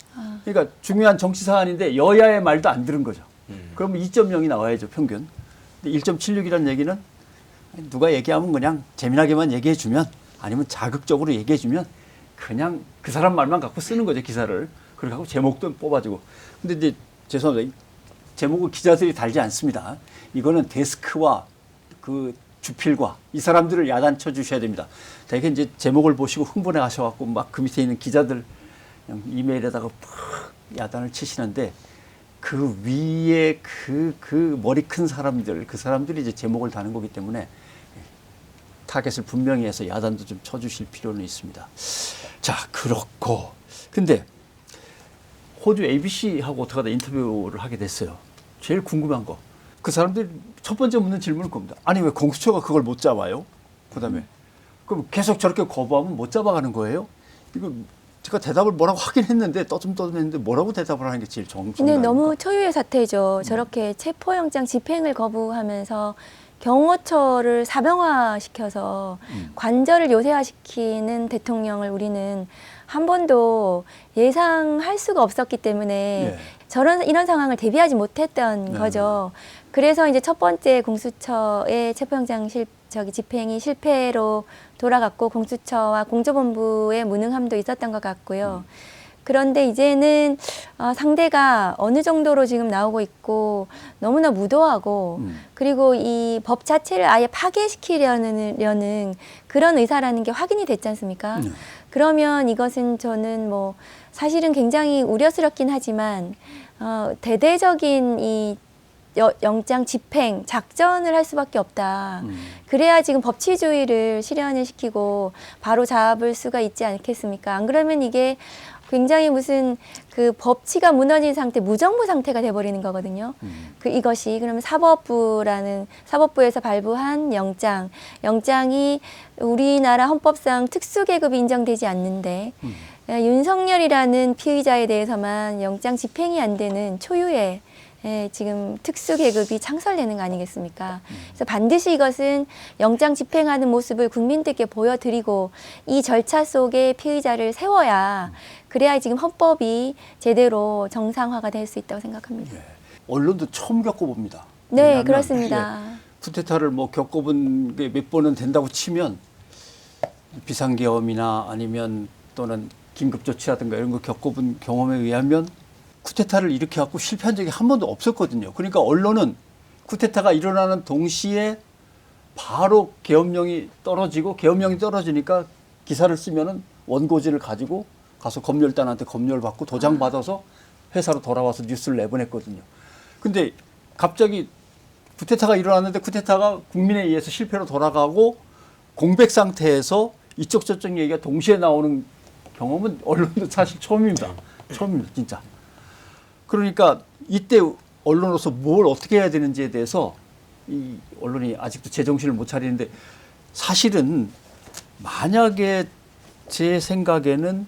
그러니까 중요한 정치 사안인데 여야의 말도 안 들은 거죠. 그러면 2.0이 나와야죠, 평균. 근데 1.76이라는 얘기는 누가 얘기하면 그냥 재미나게만 얘기해 주면 아니면 자극적으로 얘기해 주면 그냥 그 사람 말만 갖고 쓰는 거죠, 기사를. 그렇게 하고 제목도 뽑아주고. 근데 이제 죄송합니다. 제목을 기자들이 달지 않습니다. 이거는 데스크와 그 주필과 이 사람들을 야단쳐 주셔야 됩니다. 대개 이제 제목을 보시고 흥분해 가셔갖고 막 그 밑에 있는 기자들 그냥 이메일에다가 팍 야단을 치시는데 그 위에 그 머리 큰 사람들, 그 사람들이 이제 제목을 다는 거기 때문에 타겟을 분명히 해서 야단도 좀 쳐주실 필요는 있습니다. 자, 그렇고. 근데 호주 ABC하고 어떻게 하다 인터뷰를 하게 됐어요. 제일 궁금한 거. 그 사람들이 첫 번째 묻는 질문은 겁니다. 아니, 왜 공수처가 그걸 못 잡아요? 그 다음에. 그럼 계속 저렇게 거부하면 못 잡아가는 거예요? 이거 제가 대답을 뭐라고 하긴 했는데 떠듬떠듬 했는데 뭐라고 대답을 하는 게 제일 정답입니까? 근데 너무 초유의 사태죠. 저렇게 체포영장 집행을 거부하면서 경호처를 사병화시켜서 관절을 요새화시키는 대통령을 우리는 한 번도 예상할 수가 없었기 때문에 이런 상황을 대비하지 못했던 거죠. 그래서 이제 첫 번째 공수처의 체포영장 집행이 실패로 돌아갔고 공수처와 공조본부의 무능함도 있었던 것 같고요. 그런데 이제는 상대가 어느 정도로 지금 나오고 있고 너무나 무도하고 그리고 이 법 자체를 아예 파괴시키려는 그런 의사라는 게 확인이 됐지 않습니까? 그러면 이것은 저는 뭐 사실은 굉장히 우려스럽긴 하지만 대대적인 이 영장 집행 작전을 할 수밖에 없다. 그래야 지금 법치주의를 실현을 시키고 바로 잡을 수가 있지 않겠습니까? 안 그러면 이게 굉장히 무슨 그 법치가 무너진 상태, 무정부 상태가 돼버리는 거거든요. 이것이 그러면 사법부에서 발부한 영장이 우리나라 헌법상 특수계급이 인정되지 않는데 윤석열이라는 피의자에 대해서만 영장 집행이 안 되는 초유의 지금 특수계급이 창설되는 거 아니겠습니까? 그래서 반드시 이것은 영장 집행하는 모습을 국민들께 보여드리고 이 절차 속에 피의자를 세워야 그래야 지금 헌법이 제대로 정상화가 될 수 있다고 생각합니다. 언론도 처음 겪어봅니다. 네, 그렇습니다. 쿠데타를 뭐 겪어본 게 몇 번은 된다고 치면 비상계엄이나 아니면 또는 긴급조치라든가 이런 거 겪어본 경험에 의하면 쿠데타를 일으켜갖고 실패한 적이 한 번도 없었거든요. 그러니까 언론은 쿠데타가 일어나는 동시에 바로 계엄령이 떨어지니까 기사를 쓰면은 원고지를 가지고 가서 검열단한테 검열 받고 도장 받아서 회사로 돌아와서 뉴스를 내보냈거든요. 근데 갑자기 쿠데타가 일어났는데 쿠데타가 국민에 의해서 실패로 돌아가고 공백 상태에서 이쪽 저쪽 얘기가 동시에 나오는 경험은 언론도 사실 처음입니다. 처음입니다, 진짜. 그러니까 이때 언론으로서 뭘 어떻게 해야 되는지에 대해서 이 언론이 아직도 제정신을 못 차리는데 사실은 만약에 제 생각에는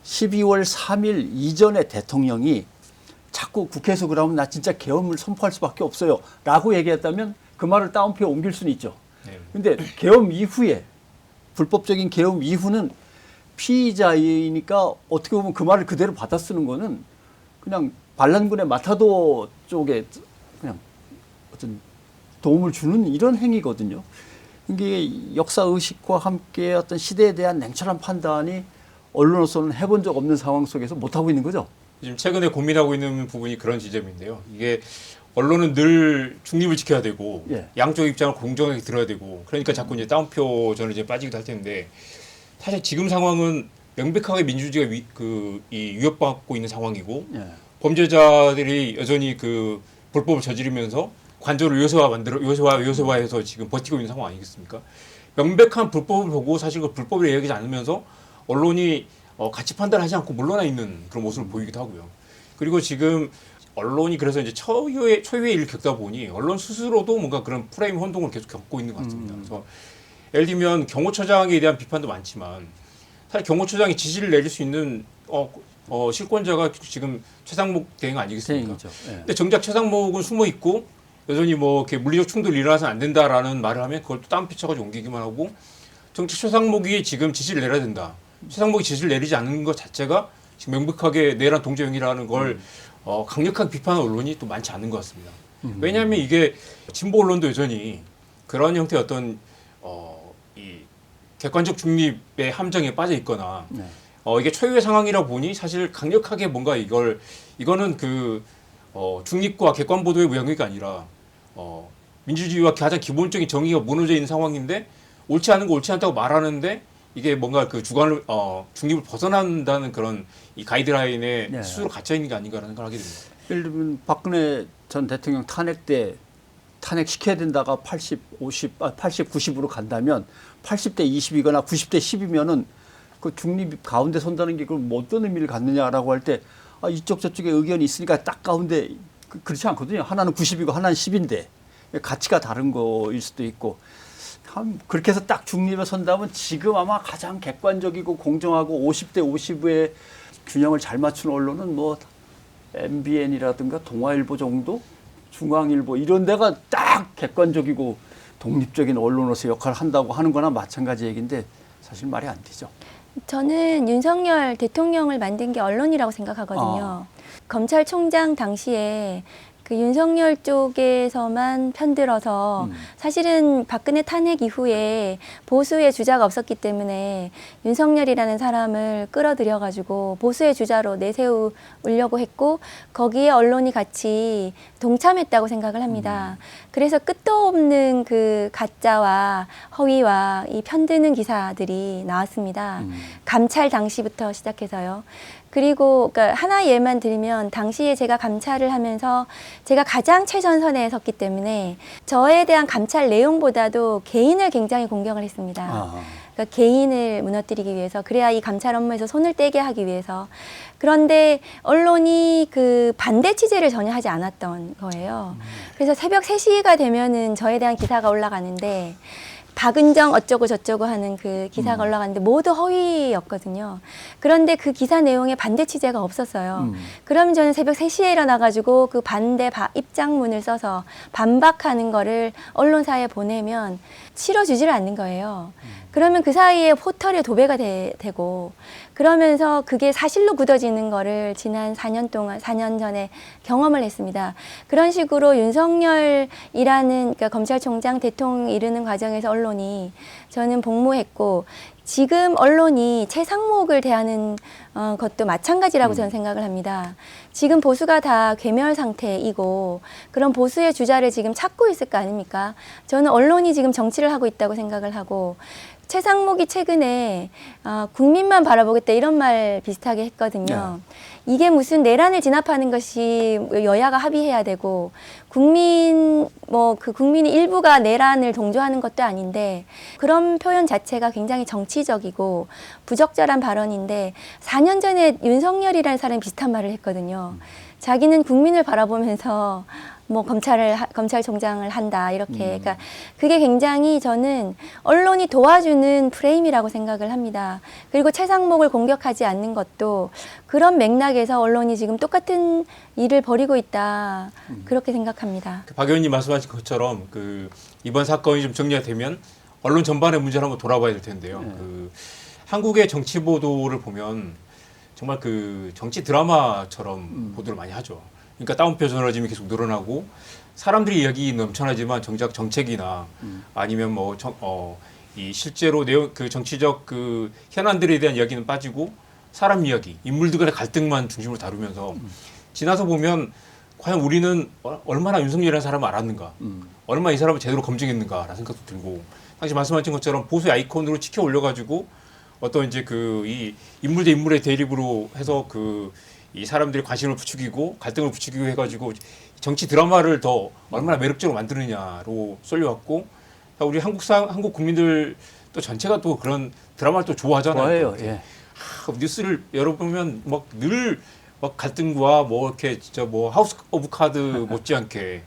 12월 3일 이전에 대통령이 자꾸 국회에서 그러면 나 진짜 계엄을 선포할 수밖에 없어요 라고 얘기했다면 그 말을 다운표에 옮길 수는 있죠. 근데 계엄 이후에 불법적인 계엄 이후는 피의자이니까 어떻게 보면 그 말을 그대로 받아 쓰는 거는 그냥 반란군의 마타도 쪽에 그냥 어떤 도움을 주는 이런 행위거든요. 이게 역사 의식과 함께 어떤 시대에 대한 냉철한 판단이 언론으로서는 해본 적 없는 상황 속에서 못하고 있는 거죠. 지금 최근에 고민하고 있는 부분이 그런 지점인데요. 이게 언론은 늘 중립을 지켜야 되고 예. 양쪽 입장을 공정하게 들어야 되고 그러니까 자꾸 이제 다운표 저는 이제 빠지기도 할 텐데 사실 지금 상황은 명백하게 민주주의가 위협받고 있는 상황이고 예. 범죄자들이 여전히 그 불법을 저지르면서 관저를 요새화해서 지금 버티고 있는 상황 아니겠습니까? 명백한 불법을 보고 사실 그 불법을 얘기하지 않으면서 언론이 가치 판단하지 않고 물러나 있는 그런 모습을 보이기도 하고요. 그리고 지금 언론이 그래서 이제 초유의 일을 겪다 보니 언론 스스로도 뭔가 그런 프레임 혼동을 계속 겪고 있는 것 같습니다. 그래서 예를 들면 경호처장에 대한 비판도 많지만 사실 경호처장이 지시를 내릴 수 있는 실권자가 지금 최상목 대행 아니겠습니까? 예. 근데 정작 최상목은 숨어 있고 여전히 뭐 이렇게 물리적 충돌이 일어나서는 안 된다라는 말을 하면 그걸 또 다운표 쳐가지고 옮기기만 하고 정작 최상목이 지금 지시를 내려야 된다. 최상목이 지시를 내리지 않는 것 자체가 지금 명백하게 내란 동조행위라는 걸 강력하게 비판하는 언론이 또 많지 않은 것 같습니다. 왜냐하면 이게 진보 언론도 여전히 그런 형태의 어떤 이 객관적 중립의 함정에 빠져 있거나 네. 이게 초유의 상황이라 보니 사실 강력하게 뭔가 이거는 그 중립과 객관 보도의 영역이 아니라 민주주의와 가장 기본적인 정의가 무너져 있는 상황인데 옳지 않은 거 옳지 않다고 말하는데 이게 뭔가 그 주관을 중립을 벗어난다는 그런 이 가이드라인에 네. 스스로 갇혀 있는 게 아닌가라는 생각을 하게 됩니다. 예를 들면 박근혜 전 대통령 탄핵 때 탄핵시켜야 된다가 80, 90으로 간다면 80대 20이거나 90대 10이면은 그 중립 가운데 선다는 게 그럼 어떤 의미를 갖느냐라고 할 때 이쪽 저쪽에 의견이 있으니까 딱 가운데 그렇지 않거든요. 하나는 90이고 하나는 10인데 가치가 다른 거일 수도 있고 참 그렇게 해서 딱 중립에 선다면 지금 아마 가장 객관적이고 공정하고 50대 50의 균형을 잘 맞춘 언론은 뭐 MBN이라든가 동아일보 정도, 중앙일보 이런 데가 딱 객관적이고 독립적인 언론으로서 역할을 한다고 하는 거나 마찬가지 얘기인데 사실 말이 안 되죠. 저는 윤석열 대통령을 만든 게 언론이라고 생각하거든요. 검찰총장 당시에 그 윤석열 쪽에서만 편들어서 사실은 박근혜 탄핵 이후에 보수의 주자가 없었기 때문에 윤석열이라는 사람을 끌어들여가지고 보수의 주자로 내세우려고 했고 거기에 언론이 같이 동참했다고 생각을 합니다. 그래서 끝도 없는 그 가짜와 허위와 이 편드는 기사들이 나왔습니다. 감찰 당시부터 시작해서요. 그리고 그러니까 하나 예만 들면 당시에 제가 감찰을 하면서 제가 가장 최전선에 섰기 때문에 저에 대한 감찰 내용보다도 개인을 굉장히 공격을 했습니다. 그러니까 개인을 무너뜨리기 위해서 그래야 이 감찰 업무에서 손을 떼게 하기 위해서. 그런데 언론이 그 반대 취재를 전혀 하지 않았던 거예요. 그래서 새벽 3시가 되면은 저에 대한 기사가 올라가는데 박은정 어쩌고 저쩌고 하는 그 기사가 올라갔는데 모두 허위였거든요. 그런데 그 기사 내용에 반대 취재가 없었어요. 그러면 저는 새벽 3시에 일어나가지고 그 반대 입장문을 써서 반박하는 거를 언론사에 보내면 실어주지를 않는 거예요. 그러면 그 사이에 포털에 도배가 되고 그러면서 그게 사실로 굳어지는 거를 지난 4년 전에 경험을 했습니다. 그런 식으로 윤석열이라는 그러니까 검찰총장 대통령 이르는 과정에서 언론이 저는 복무했고 지금 언론이 최상목을 대하는 것도 마찬가지라고 저는 생각을 합니다. 지금 보수가 다 괴멸 상태이고 그런 보수의 주자를 지금 찾고 있을 거 아닙니까? 저는 언론이 지금 정치를 하고 있다고 생각을 하고 최상목이 최근에 국민만 바라보겠다 이런 말 비슷하게 했거든요. 네. 이게 무슨 내란을 진압하는 것이 여야가 합의해야 되고 국민의 일부가 내란을 동조하는 것도 아닌데 그런 표현 자체가 굉장히 정치적이고 부적절한 발언인데 4년 전에 윤석열이라는 사람이 비슷한 말을 했거든요. 자기는 국민을 바라보면서 뭐 검찰총장을 한다 이렇게 그러니까 그게 굉장히 저는 언론이 도와주는 프레임이라고 생각을 합니다. 그리고 최상목을 공격하지 않는 것도 그런 맥락에서 언론이 지금 똑같은 일을 벌이고 있다 그렇게 생각합니다. 박 의원님 말씀하신 것처럼 그 이번 사건이 좀 정리가 되면 언론 전반의 문제를 한번 돌아봐야 될 텐데요. 그 한국의 정치 보도를 보면 정말 그 정치 드라마처럼 보도를 많이 하죠. 그러니까 다운표 저널리즘이 계속 늘어나고 사람들이 이야기 넘쳐나지만 정작 정책이나 아니면 뭐 이 실제로 내용 그 정치적 그 현안들에 대한 이야기는 빠지고 사람 이야기, 인물들 간의 갈등만 중심으로 다루면서 지나서 보면 과연 우리는 얼마나 윤석열이라는 사람을 알았는가, 얼마나 이 사람을 제대로 검증했는가라는 생각도 들고 당시 말씀하신 것처럼 보수의 아이콘으로 치켜 올려가지고 어떤 이제 그 이 인물 대 인물의 대립으로 해서 그 이 사람들이 관심을 부추기고 갈등을 부추기고 해가지고 정치 드라마를 더 얼마나 매력적으로 만드느냐로 쏠려왔고 우리 한국 국민들 또 전체가 또 그런 드라마를 또 좋아하잖아요. 예. 뉴스를 열어보면 막 늘 막 갈등과 뭐 이렇게 진짜 뭐 하우스 오브 카드 못지않게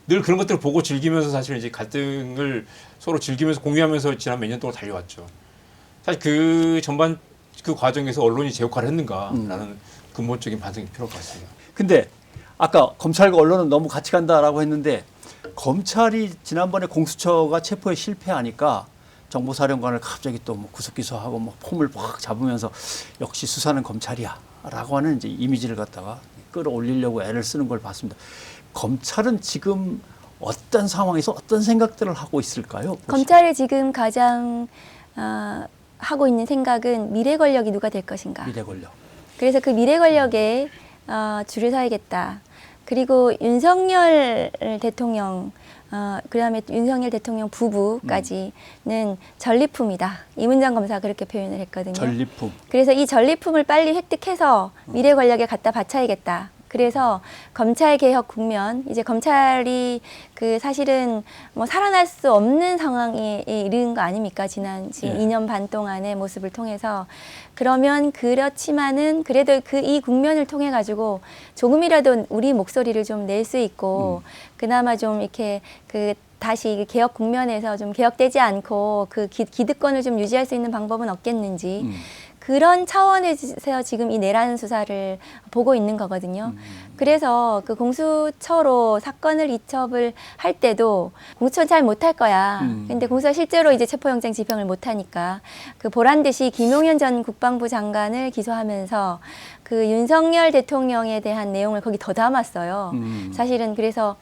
늘 그런 것들을 보고 즐기면서 사실 이제 갈등을 서로 즐기면서 공유하면서 지난 몇 년 동안 달려왔죠. 사실 그 전반 그 과정에서 언론이 제 역할을 했는가라는 근본적인 반성이 필요할 것 같습니다. 근데 아까 검찰과 언론은 너무 같이 간다라고 했는데 검찰이 지난번에 공수처가 체포에 실패하니까 정보사령관을 갑자기 또 뭐 구속 기소하고 뭐 폼을 확 잡으면서 역시 수사는 검찰이야라고 하는 이제 이미지를 갖다가 끌어올리려고 애를 쓰는 걸 봤습니다. 검찰은 지금 어떤 상황에서 어떤 생각들을 하고 있을까요? 검찰이 지금 가장 하고 있는 생각은 미래 권력이 누가 될 것인가. 미래 권력. 그래서 그 미래 권력에 줄을 서야겠다. 그리고 윤석열 대통령, 그다음에 윤석열 대통령 부부까지는 전리품이다. 이문정 검사가 그렇게 표현을 했거든요. 전리품. 그래서 이 전리품을 빨리 획득해서 미래 권력에 갖다 바쳐야겠다. 그래서 검찰 개혁 국면, 이제 검찰이 그 사실은 뭐 살아날 수 없는 상황에 이른 거 아닙니까? 지금 2년 반 동안의 모습을 통해서. 그러면 그렇지만은 그래도 이 국면을 통해 가지고 조금이라도 우리 목소리를 좀 낼 수 있고 그나마 좀 이렇게 다시 개혁 국면에서 좀 개혁되지 않고 그 기득권을 좀 유지할 수 있는 방법은 없겠는지. 그런 차원에서 지금 이 내란 수사를 보고 있는 거거든요. 그래서 그 공수처로 사건을 이첩을 할 때도 공수처는 잘 못할 거야. 근데 공수처 실제로 이제 체포영장 집행을 못하니까 그 보란 듯이 김용현 전 국방부 장관을 기소하면서 그 윤석열 대통령에 대한 내용을 거기 더 담았어요. 사실은 그래서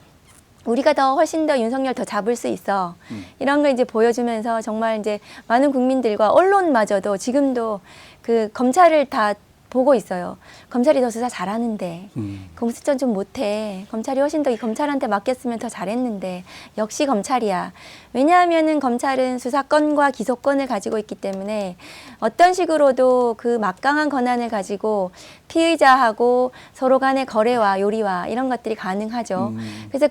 우리가 훨씬 더 윤석열 더 잡을 수 있어. 이런 걸 이제 보여주면서 정말 이제 많은 국민들과 언론마저도 지금도 그 검찰을 다 보고 있어요. 검찰이 더 수사 잘하는데 공수처는 좀 못해. 검찰이 훨씬 더 이 검찰한테 맡겼으면 더 잘했는데 역시 검찰이야. 왜냐하면은 검찰은 수사권과 기소권을 가지고 있기 때문에 어떤 식으로도 그 막강한 권한을 가지고 피의자하고 서로 간의 거래와 요리와 이런 것들이 가능하죠. 그래서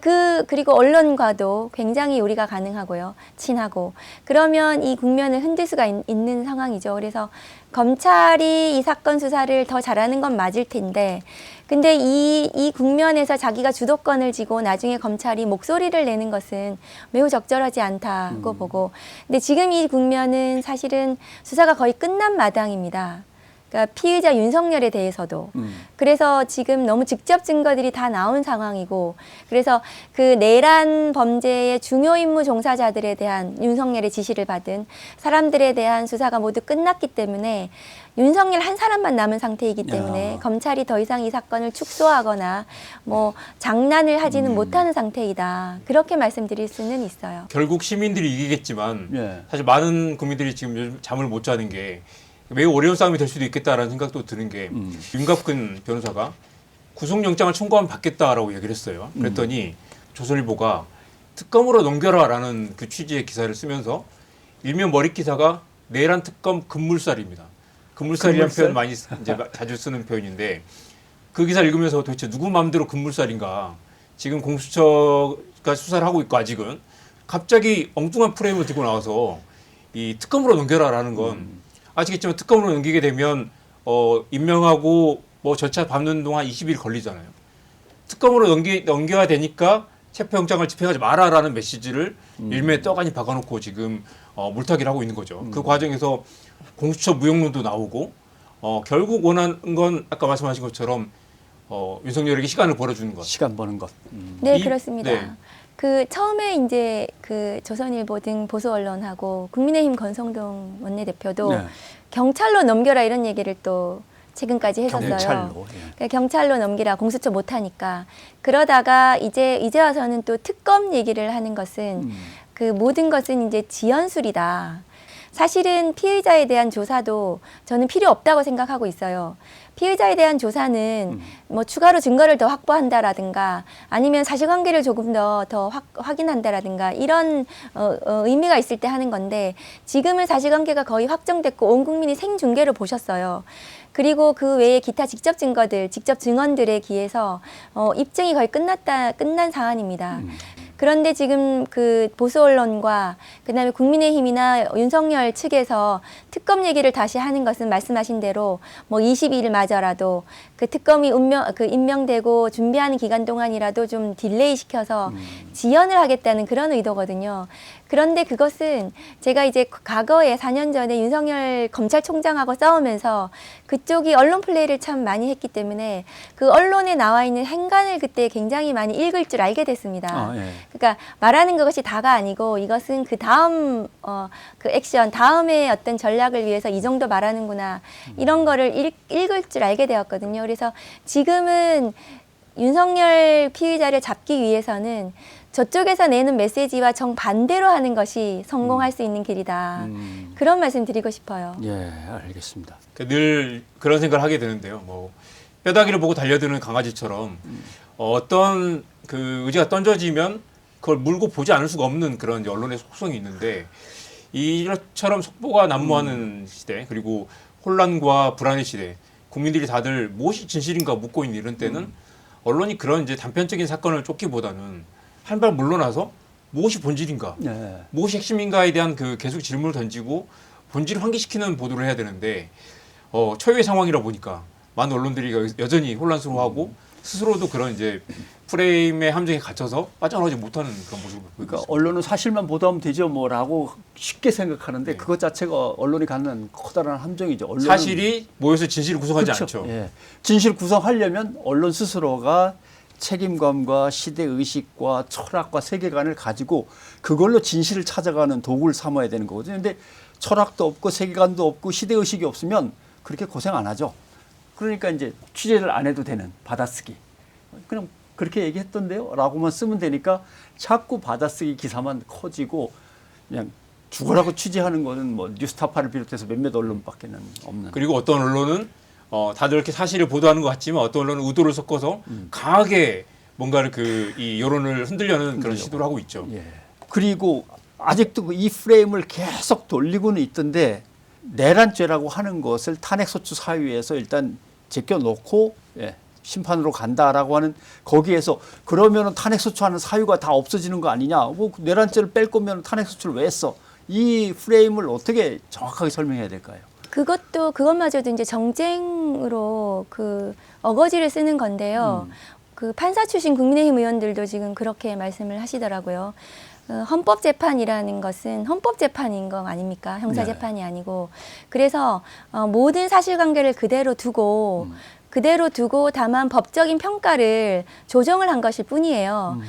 그리고 언론과도 굉장히 요리가 가능하고요. 친하고. 그러면 이 국면을 흔들 수가 있는 상황이죠. 그래서 검찰이 이 사건 수사를 더 잘하는 건 맞을 텐데 근데 이 국면에서 자기가 주도권을 쥐고 나중에 검찰이 목소리를 내는 것은 매우 적절하지 않다고 보고 근데 지금 이 국면은 사실은 수사가 거의 끝난 마당입니다. 그러니까 피의자 윤석열에 대해서도 그래서 지금 너무 직접 증거들이 다 나온 상황이고 그래서 그 내란 범죄의 중요 임무 종사자들에 대한 윤석열의 지시를 받은 사람들에 대한 수사가 모두 끝났기 때문에 윤석열 한 사람만 남은 상태이기 때문에 검찰이 더 이상 이 사건을 축소하거나 뭐 장난을 하지는 못하는 상태이다. 그렇게 말씀드릴 수는 있어요. 결국 시민들이 이기겠지만 예. 사실 많은 국민들이 지금 요즘 잠을 못 자는 게 매우 어려운 싸움이 될 수도 있겠다라는 생각도 드는 게 윤갑근 변호사가 구속영장을 청구하면 받겠다라고 얘기를 했어요. 그랬더니 조선일보가 특검으로 넘겨라라는 그 취지의 기사를 쓰면서 일면 머릿 기사가 내란 특검 금물살입니다. 금물살이라는 금물살? 표현 많이 이제 자주 쓰는 표현인데 그 기사를 읽으면서 도대체 누구 마음대로 금물살인가? 지금 공수처가 수사를 하고 있고 아직은 갑자기 엉뚱한 프레임을 들고 나와서 이 특검으로 넘겨라라는 건 아시겠지만 특검으로 넘기게 되면 임명하고 뭐 절차 밟는 동안 20일 걸리잖아요. 특검으로 넘겨야 되니까 체포영장을 집행하지 마라라는 메시지를 일면에 떠가니 박아놓고 지금 물타기를 하고 있는 거죠. 그 과정에서 공수처 무용론도 나오고 결국 원하는 건 아까 말씀하신 것처럼 윤석열에게 시간을 벌어주는 것. 시간 버는 것. 네, 그렇습니다. 네. 그 처음에 이제 그 조선일보 등 보수 언론하고 국민의힘 권성동 원내대표도 네. 경찰로 넘겨라 이런 얘기를 또 최근까지 했었어요. 경찰로. 예. 그러니까 경찰로 넘기라 공수처 못하니까 그러다가 이제 와서는 또 특검 얘기를 하는 것은 그 모든 것은 이제 지연술이다. 사실은 피의자에 대한 조사도 저는 필요 없다고 생각하고 있어요. 피의자에 대한 조사는 뭐 추가로 증거를 더 확보한다라든가 아니면 사실관계를 조금 더 확인한다라든가 이런 의미가 있을 때 하는 건데 지금은 사실관계가 거의 확정됐고 온 국민이 생중계로 보셨어요. 그리고 그 외에 기타 직접 증거들, 직접 증언들에 기해서 입증이 거의 끝난 사안입니다. 그런데 지금 그 보수 언론과 그다음에 국민의힘이나 윤석열 측에서 특검 얘기를 다시 하는 것은 말씀하신 대로 뭐 22일 마저라도 그 특검이 임명되고 준비하는 기간 동안이라도 좀 딜레이 시켜서 지연을 하겠다는 그런 의도거든요. 그런데 그것은 제가 이제 과거에 4년 전에 윤석열 검찰총장하고 싸우면서 그쪽이 언론 플레이를 참 많이 했기 때문에 그 언론에 나와 있는 행간을 그때 굉장히 많이 읽을 줄 알게 됐습니다. 예. 그러니까 말하는 것이 다가 아니고 이것은 그 다음 그 액션 다음에 어떤 전략을 위해서 이 정도 말하는구나 이런 거를 읽을 줄 알게 되었거든요. 그래서 지금은 윤석열 피의자를 잡기 위해서는 저쪽에서 내는 메시지와 정반대로 하는 것이 성공할 수 있는 길이다. 그런 말씀 드리고 싶어요. 예, 알겠습니다. 늘 그런 생각을 하게 되는데요. 뭐 뼈다귀를 보고 달려드는 강아지처럼 어떤 그 의지가 던져지면 그걸 물고 보지 않을 수가 없는 그런 이제 언론의 속성이 있는데 이처럼 속보가 난무하는 시대 그리고 혼란과 불안의 시대 국민들이 다들 무엇이 진실인가 묻고 있는 이런 때는 언론이 그런 이제 단편적인 사건을 쫓기보다는 한 발 물러나서 무엇이 본질인가, 예. 무엇이 핵심인가에 대한 그 계속 질문을 던지고 본질을 환기시키는 보도를 해야 되는데 초유의 상황이라 보니까 많은 언론들이 여전히 혼란스러워하고 스스로도 그런 이제 프레임의 함정에 갇혀서 빠져나오지 못하는 그런 모습을 보이고 그러니까 있습니다. 언론은 사실만 보도하면 되죠 뭐라고 쉽게 생각하는데 네. 그것 자체가 언론이 갖는 커다란 함정이죠. 언론은 사실이 모여서 진실을 구성하지 그렇죠. 않죠. 예. 진실 구성하려면 언론 스스로가 책임감과 시대 의식과 철학과 세계관을 가지고 그걸로 진실을 찾아가는 도구를 삼아야 되는 거거든요. 근데 철학도 없고 세계관도 없고 시대 의식이 없으면 그렇게 고생 안 하죠. 그러니까 이제 취재를 안 해도 되는 받아쓰기. 그냥 그렇게 얘기했던데요? 라고만 쓰면 되니까 자꾸 받아쓰기 기사만 커지고 그냥 죽으라고 취재하는 거는 뭐 뉴스타파를 비롯해서 몇몇 언론밖에는 없는. 그리고 어떤 언론은 다들 이렇게 사실을 보도하는 것 같지만 어떤 언론은 의도를 섞어서 강하게 뭔가를 이 여론을 흔들려는 그런 시도를 하고 있죠. 예. 그리고 아직도 이 프레임을 계속 돌리고는 있던데 내란죄라고 하는 것을 탄핵소추 사유에서 일단 제껴놓고 심판으로 간다라고 하는 거기에서 그러면은 탄핵소추하는 사유가 다 없어지는 거 아니냐? 뭐 내란죄를 뺄 거면 탄핵소추를 왜 했어? 이 프레임을 어떻게 정확하게 설명해야 될까요? 그것마저도 이제 정쟁으로 그 어거지를 쓰는 건데요. 그 판사 출신 국민의힘 의원들도 지금 그렇게 말씀을 하시더라고요. 헌법재판이라는 것은 헌법재판인 거 아닙니까? 형사재판이 아니고. 그래서 모든 사실관계를 그대로 두고 다만 법적인 평가를 조정을 한 것일 뿐이에요.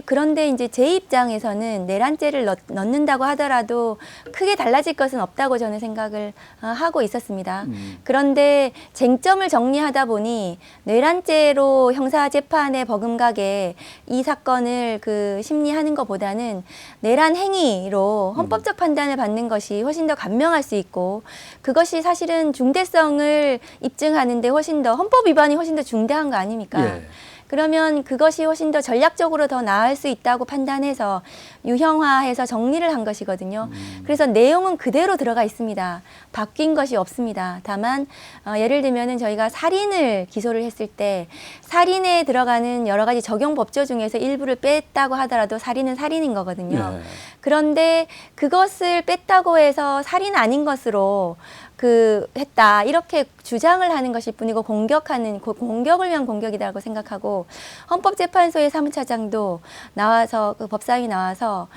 그런데 이제 제 입장에서는 내란죄를 넣는다고 하더라도 크게 달라질 것은 없다고 저는 생각을 하고 있었습니다. 그런데 쟁점을 정리하다 보니 내란죄로 형사재판에 버금가게 이 사건을 심리하는 것보다는 내란 행위로 헌법적 판단을 받는 것이 훨씬 더 간명할 수 있고 그것이 사실은 중대성을 입증하는데 헌법 위반이 훨씬 더 중대한 거 아닙니까? 예. 그러면 그것이 훨씬 더 전략적으로 더 나을 수 있다고 판단해서 유형화해서 정리를 한 것이거든요. 그래서 내용은 그대로 들어가 있습니다. 바뀐 것이 없습니다. 다만 예를 들면은 저희가 살인을 기소를 했을 때 살인에 들어가는 여러 가지 적용 법조 중에서 일부를 뺐다고 하더라도 살인은 살인인 거거든요. 예. 그런데 그것을 뺐다고 해서 살인 아닌 것으로 했다 이렇게 주장을 하는 것일 뿐이고 공격을 위한 공격이라고 생각하고 헌법재판소의 사무차장도 나와서 그 법사위 나와서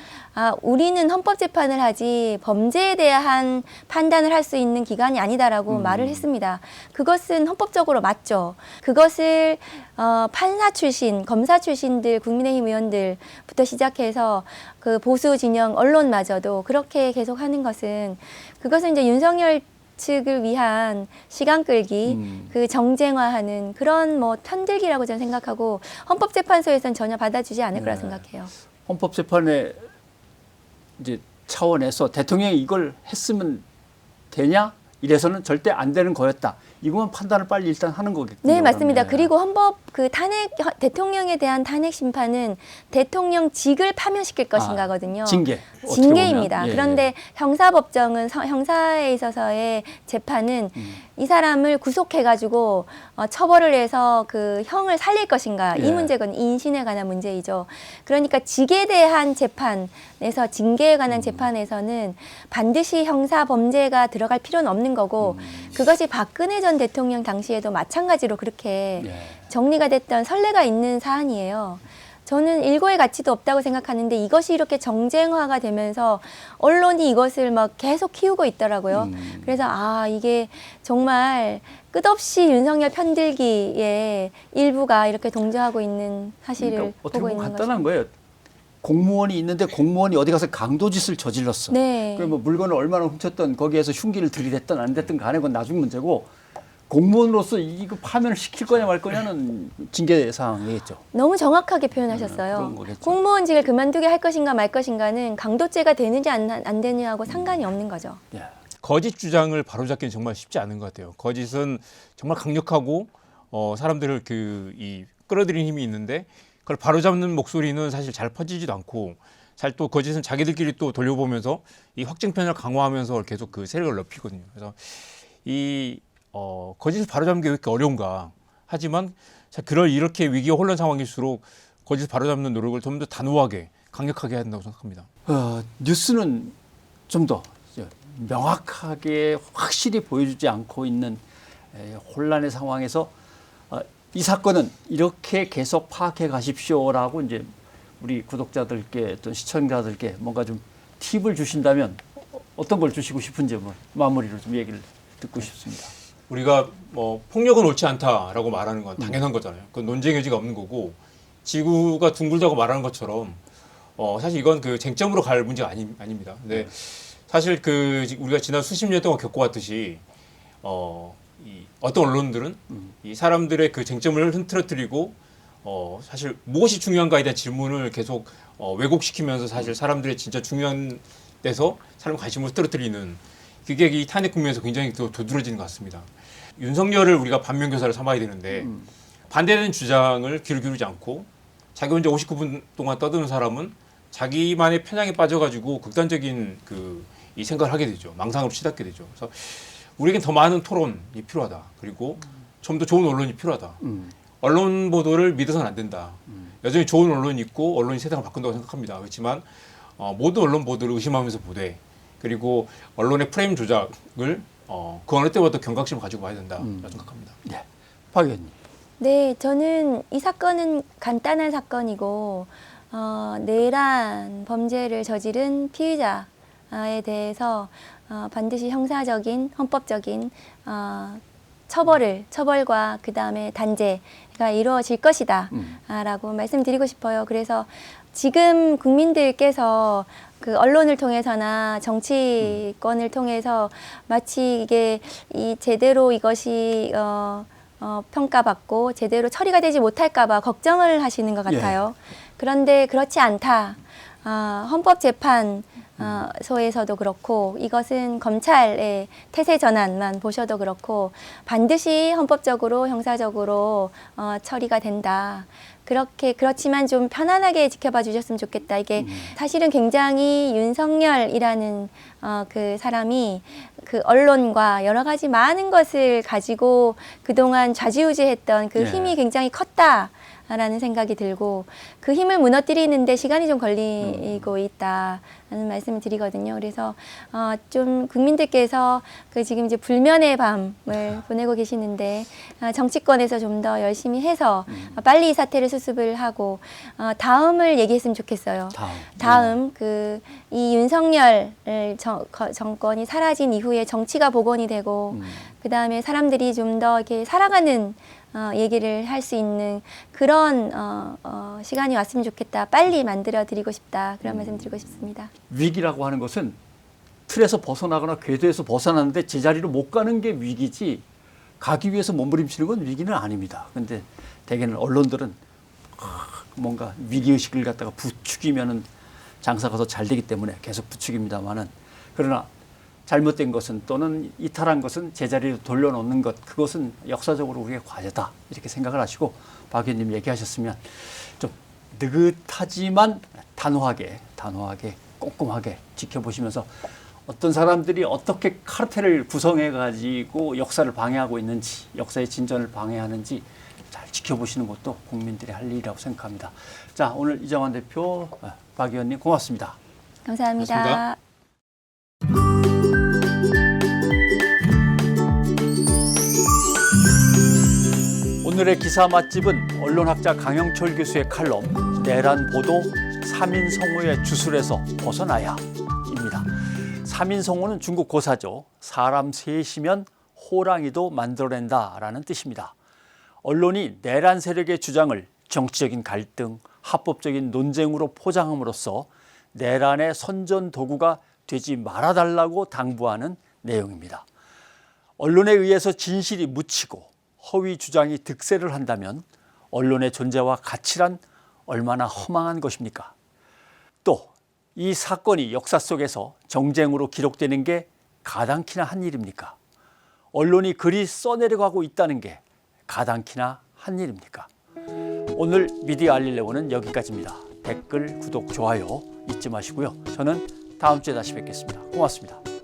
우리는 헌법재판을 하지 범죄에 대한 판단을 할 수 있는 기관이 아니다라고 말을 했습니다. 그것은 헌법적으로 맞죠. 그것을 판사 출신, 검사 출신들, 국민의힘 의원들부터 시작해서 그 보수 진영 언론마저도 그렇게 계속하는 것은 그것은 이제 윤석열 측을 위한 시간 끌기, 그 정쟁화하는 그런 뭐 편들기라고 저는 생각하고 헌법재판소에서는 전혀 받아주지 않을 거라 생각해요. 헌법재판의 이제 차원에서 대통령이 이걸 했으면 되냐? 이래서는 절대 안 되는 거였다. 이거만 판단을 빨리 일단 하는 거겠군요. 네, 맞습니다. 그러면. 그리고 헌법 대통령에 대한 탄핵 심판은 대통령직을 파면시킬 것인가거든요. 징계입니다. 예, 그런데 예. 형사법정은 형사에 있어서의 재판은 이 사람을 구속해가지고 처벌을 해서 그 형을 살릴 것인가 예. 이 문제건 인신에 관한 문제이죠. 그러니까 직에 대한 재판에서 징계에 관한 재판에서는 반드시 형사 범죄가 들어갈 필요는 없는 거고 그것이 박근혜 전 대통령 당시에도 마찬가지로 그렇게 예. 정리가 됐던 선례가 있는 사안이에요. 저는 일고의 가치도 없다고 생각하는데 이것이 이렇게 정쟁화가 되면서 언론이 이것을 막 계속 키우고 있더라고요. 그래서 이게 정말 끝없이 윤석열 편들기에 일부가 이렇게 동조하고 있는 사실을 그러니까 어떻게 보고 보면 있는 간단한 거예요. 공무원이 있는데 공무원이 어디 가서 강도짓을 저질렀어. 네. 그럼 뭐 물건을 얼마나 훔쳤던 거기에서 흉기를 들이댔던 안 됐든 간에 그건 나중 문제고 공무원으로서 이거 파면을 시킬 거냐 말 거냐는 징계 사항이겠죠. 너무 정확하게 표현하셨어요. 그런 거겠죠. 공무원직을 그만두게 할 것인가 말 것인가는 강도죄가 되느냐 안 되느냐하고 상관이 없는 거죠. 예. 거짓 주장을 바로잡기는 정말 쉽지 않은 것 같아요. 거짓은 정말 강력하고 사람들을 끌어들이는 힘이 있는데 그걸 바로잡는 목소리는 사실 잘 퍼지지도 않고 잘 또 거짓은 자기들끼리 또 돌려보면서 이 확증 편을 강화하면서 계속 그 세력을 넓히거든요. 그래서 거짓을 바로잡는 게 왜 이렇게 어려운가. 하지만 이렇게 위기와 혼란 상황일수록 거짓을 바로잡는 노력을 좀 더 단호하게 강력하게 해야 된다고 생각합니다. 뉴스는 좀 더 명확하게 확실히 보여주지 않고 있는 혼란의 상황에서 이 사건은 이렇게 계속 파악해 가십시오라고 이제 우리 구독자들께 또 시청자들께 뭔가 좀 팁을 주신다면 어떤 걸 주시고 싶은지 마무리로 좀 얘기를 듣고 싶습니다. 우리가 폭력은 옳지 않다라고 말하는 건 당연한 거잖아요. 그건 논쟁의 여지가 없는 거고 지구가 둥글다고 말하는 것처럼 사실 이건 그 쟁점으로 갈 문제가 아닙니다. 근데 사실 우리가 지난 수십 년 동안 겪어왔듯이 어떤 언론들은 이 사람들의 그 쟁점을 흐트러뜨리고 사실 무엇이 중요한가에 대한 질문을 계속 왜곡시키면서 사실 사람들의 진짜 중요한 데서 사람 관심을 흐트러뜨리는 그게 이 탄핵 국면에서 굉장히 도드라지는 것 같습니다. 윤석열을 우리가 반면교사를 삼아야 되는데 반대되는 주장을 귀를 기울이지 않고 자기 혼자 59분 동안 떠드는 사람은 자기만의 편향에 빠져가지고 극단적인 이 생각을 하게 되죠. 망상으로 치닫게 되죠. 그래서 우리에겐 더 많은 토론이 필요하다. 그리고 좀 더 좋은 언론이 필요하다. 언론 보도를 믿어서는 안 된다. 여전히 좋은 언론이 있고 언론이 세상을 바꾼다고 생각합니다. 그렇지만 모든 언론 보도를 의심하면서 보되 그리고 언론의 프레임 조작을 그 어느 때보다 경각심을 가지고 봐야 된다고 생각합니다. 네, 박 의원님. 네, 저는 이 사건은 간단한 사건이고 내란 범죄를 저지른 피의자에 대해서 반드시 형사적인 헌법적인 처벌과 그다음에 단죄가 이루어질 것이다 라고 말씀드리고 싶어요. 그래서 지금 국민들께서 그 언론을 통해서나 정치권을 통해서 마치 이게 제대로 이것이 평가받고 제대로 처리가 되지 못할까 봐 걱정을 하시는 것 같아요. 그런데 그렇지 않다. 헌법재판소에서도 그렇고 이것은 검찰의 태세 전환만 보셔도 그렇고 반드시 헌법적으로 형사적으로 처리가 된다. 그렇지만 좀 편안하게 지켜봐 주셨으면 좋겠다. 이게 사실은 굉장히 윤석열이라는 그 사람이 그 언론과 여러 가지 많은 것을 가지고 그동안 좌지우지했던 그 힘이 굉장히 컸다라는 생각이 들고 그 힘을 무너뜨리는데 시간이 좀 걸리고 있다. 말씀을 드리거든요. 그래서 좀 국민들께서 그 지금 이제 불면의 밤을 보내고 계시는데 정치권에서 좀 더 열심히 해서 빨리 이 사태를 수습을 하고 다음을 얘기했으면 좋겠어요. 다음 그 이 윤석열 정권이 사라진 이후에 정치가 복원이 되고 그 다음에 사람들이 좀 더 이렇게 살아가는 얘기를 할 수 있는 그런 시간이 왔으면 좋겠다. 빨리 만들어 드리고 싶다. 그런 말씀 드리고 싶습니다. 위기라고 하는 것은 틀에서 벗어나거나 궤도에서 벗어나는데 제자리로 못 가는 게 위기지 가기 위해서 몸부림치는 건 위기는 아닙니다. 근데 대개는 언론들은 뭔가 위기의식을 갖다가 부추기면은 장사가 더 잘 되기 때문에 계속 부추깁니다만은 그러나 잘못된 것은 또는 이탈한 것은 제자리로 돌려놓는 것 그것은 역사적으로 우리의 과제다 이렇게 생각을 하시고 박 의원님 얘기하셨으면 좀 느긋하지만 단호하게 꼼꼼하게 지켜보시면서 어떤 사람들이 어떻게 카르텔을 구성해 가지고 역사를 방해하고 있는지 역사의 진전을 방해하는지 잘 지켜보시는 것도 국민들이 할 일이라고 생각합니다. 자, 오늘 이정환 대표, 박 의원님 고맙습니다. 감사합니다. 고맙습니다. 오늘의 기사 맛집은 언론학자 강영철 교수의 칼럼 내란 보도 3인 성우의 주술에서 벗어나야입니다. 3인 성우는 중국 고사죠. 사람 셋이면 호랑이도 만들어낸다라는 뜻입니다. 언론이 내란 세력의 주장을 정치적인 갈등, 합법적인 논쟁으로 포장함으로써 내란의 선전 도구가 되지 말아달라고 당부하는 내용입니다. 언론에 의해서 진실이 묻히고 허위 주장이 득세를 한다면 언론의 존재와 가치란 얼마나 허망한 것입니까? 또 이 사건이 역사 속에서 정쟁으로 기록되는 게 가당키나 한 일입니까? 언론이 그리 써내려가고 있다는 게 가당키나 한 일입니까? 오늘 미디어 알릴레오는 여기까지입니다. 댓글, 구독, 좋아요 잊지 마시고요. 저는 다음 주에 다시 뵙겠습니다. 고맙습니다.